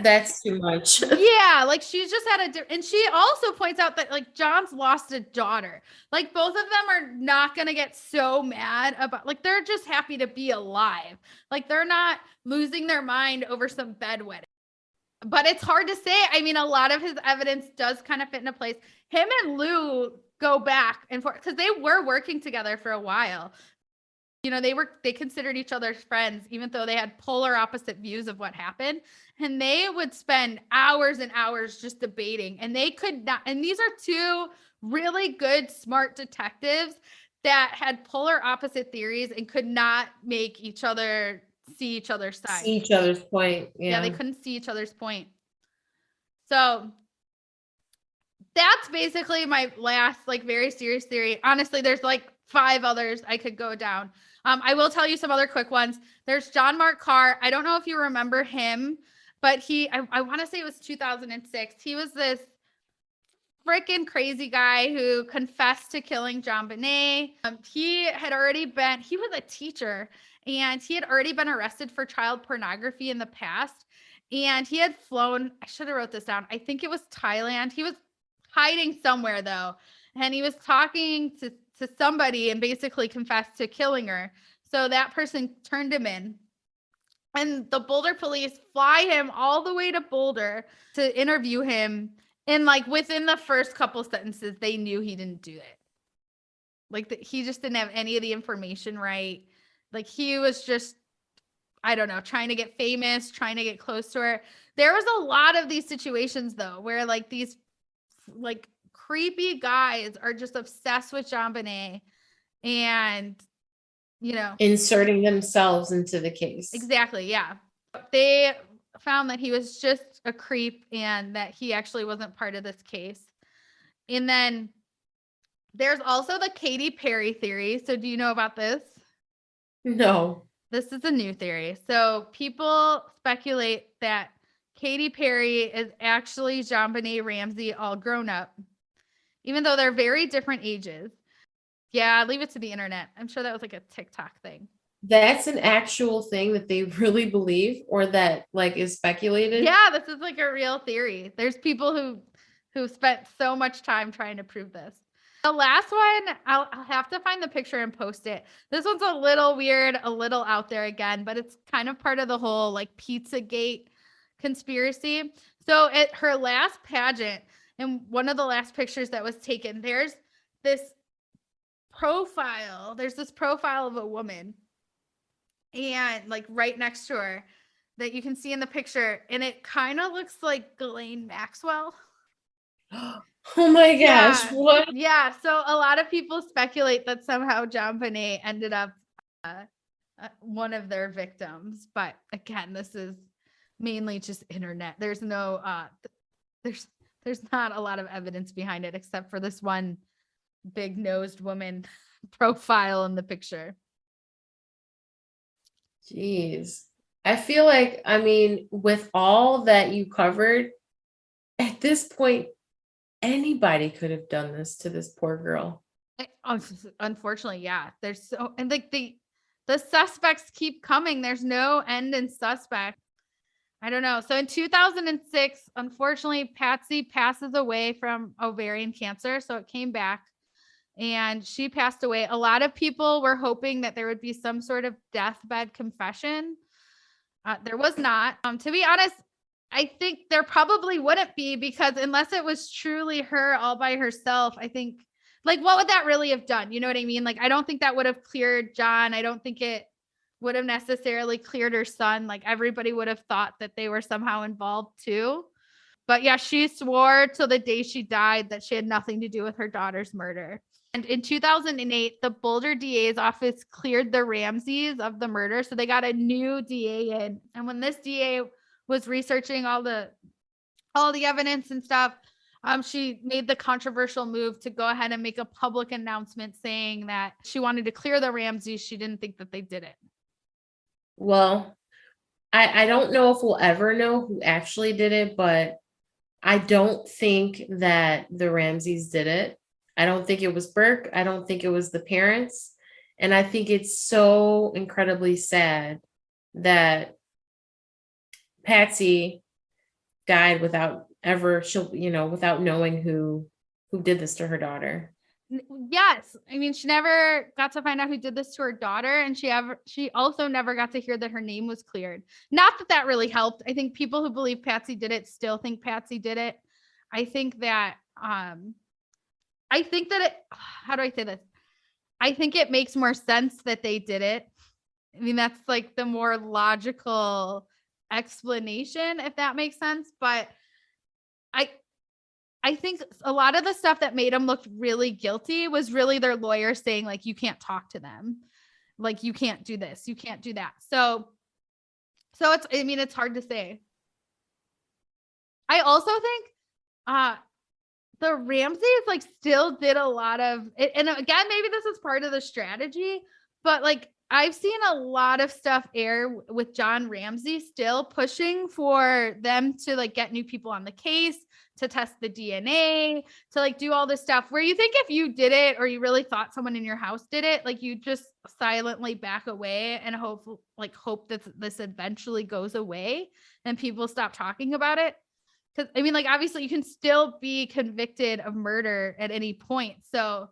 that's too much. Yeah, like, she's just and she also points out that, like, John's lost a daughter. Like, both of them are not going to get so mad about, like, they're just happy to be alive. Like, they're not losing their mind over some bedwetting. But it's hard to say. I mean, a lot of his evidence does kind of fit into place. Him and Lou go back and forth because they were working together for a while. They considered each other's friends, even though they had polar opposite views of what happened. And they would spend hours and hours just debating. And they could not. And these are two really good, smart detectives that had polar opposite theories and could not make each other see each other's side. See each other's point. Yeah, they couldn't see each other's point. So that's basically my last, like, very serious theory. Honestly, there's like 5 others I could go down. I will tell you some other quick ones. There's John Mark Carr. I don't know if you remember him, but I want to say it was 2006. He was this freaking crazy guy who confessed to killing JonBenet. He was a teacher, and he had already been arrested for child pornography in the past. And he had flown, I should have wrote this down. I think it was Thailand. He was hiding somewhere though. And he was talking to somebody and basically confessed to killing her. So that person turned him in. And the Boulder police fly him all the way to Boulder to interview him. And, like, within the first couple sentences, they knew he didn't do it. Like, he just didn't have any of the information right. Like, he was just, I don't know, trying to get famous, trying to get close to her. There was a lot of these situations, though, where, like, these, like, creepy guys are just obsessed with JonBenet. And inserting themselves into the case. Exactly. Yeah. They found that he was just a creep and that he actually wasn't part of this case. And then there's also the Katy Perry theory. So do you know about this? No. This is a new theory. So people speculate that Katy Perry is actually JonBenet Ramsey all grown up, even though they're very different ages. Yeah, leave it to the internet. I'm sure that was like a TikTok thing. That's an actual thing that they really believe, or that like is speculated? Yeah, this is like a real theory. There's people who spent so much time trying to prove this. The last one, I'll have to find the picture and post it. This one's a little weird, a little out there again, but it's kind of part of the whole like Pizzagate conspiracy. So at her last pageant, and one of the last pictures that was taken, there's this profile. There's this profile of a woman, and like right next to her that you can see in the picture, and it kind of looks like Ghislaine Maxwell. Oh my gosh, what? Yeah, so a lot of people speculate that somehow JonBenet ended up one of their victims, but again, this is mainly just internet. There's no there's not a lot of evidence behind it except for this one big-nosed woman profile in the picture. Jeez. I feel like, I mean, with all that you covered, at this point, anybody could have done this to this poor girl. Unfortunately, yeah. There's so, and like the suspects keep coming. There's no end in suspect. I don't know. So in 2006, unfortunately, Patsy passes away from ovarian cancer. So it came back and she passed away. A lot of people were hoping that there would be some sort of deathbed confession. There was not. To be honest, I think there probably wouldn't be, because unless it was truly her all by herself, I think, like, what would that really have done? You know what I mean? Like, I don't think that would have cleared John. I don't think it would have necessarily cleared her son. Like, everybody would have thought that they were somehow involved too. But yeah, she swore till the day she died that she had nothing to do with her daughter's murder. And in 2008, the Boulder DA's office cleared the Ramseys of the murder. So they got a new DA in. And when this DA was researching all the evidence and stuff, she made the controversial move to go ahead and make a public announcement saying that she wanted to clear the Ramseys. She didn't think that they did it. Well, I don't know if we'll ever know who actually did it, but I don't think that the Ramseys did it. I don't think it was Burke. I don't think it was the parents. And I think it's so incredibly sad that Patsy died without without knowing who did this to her daughter. Yes. I mean, she never got to find out who did this to her daughter. And she also never got to hear that her name was cleared. Not that that really helped. I think people who believe Patsy did it still think Patsy did it. I think that, how do I say this? I think it makes more sense that they did it. I mean, that's like the more logical explanation, if that makes sense. But I think a lot of the stuff that made them look really guilty was really their lawyer saying, like, you can't talk to them. Like, you can't do this. You can't do that. So it's hard to say. I also think, the Ramseys like still did a lot of it. And again, maybe this is part of the strategy, but like I've seen a lot of stuff air with John Ramsey still pushing for them to like get new people on the case, to test the DNA, to like do all this stuff where you think if you did it or you really thought someone in your house did it, like you just silently back away and hope that this eventually goes away and people stop talking about it. Because I mean, like, obviously you can still be convicted of murder at any point. So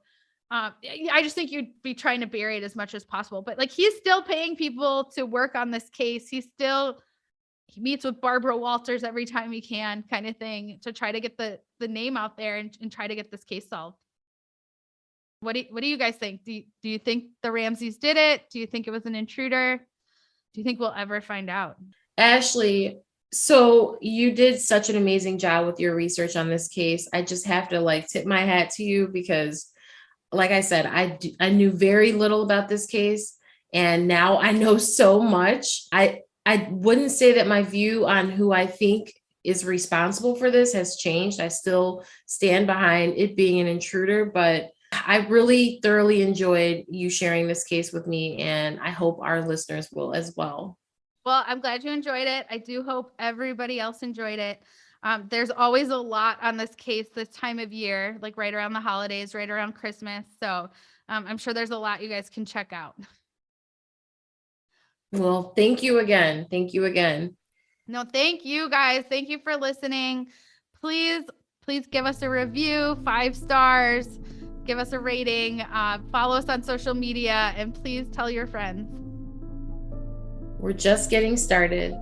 I just think you'd be trying to bury it as much as possible. But like, he's still paying people to work on this case. He meets with Barbara Walters every time he can, kind of thing, to try to get the name out there and try to get this case solved. What do you guys think? Do you think the Ramseys did it? Do you think it was an intruder? Do you think we'll ever find out? Ashlee, so you did such an amazing job with your research on this case. I just have to like tip my hat to you because, like I said, I knew very little about this case. And now I know so much. I wouldn't say that my view on who I think is responsible for this has changed. I still stand behind it being an intruder, but I really thoroughly enjoyed you sharing this case with me, and I hope our listeners will as well. Well, I'm glad you enjoyed it. I do hope everybody else enjoyed it. There's always a lot on this case this time of year, like right around the holidays, right around Christmas. So I'm sure there's a lot you guys can check out. Well, thank you again. Thank you again. No, thank you guys. Thank you for listening. Please give us a review, 5 stars, give us a rating, follow us on social media, and please tell your friends. We're just getting started.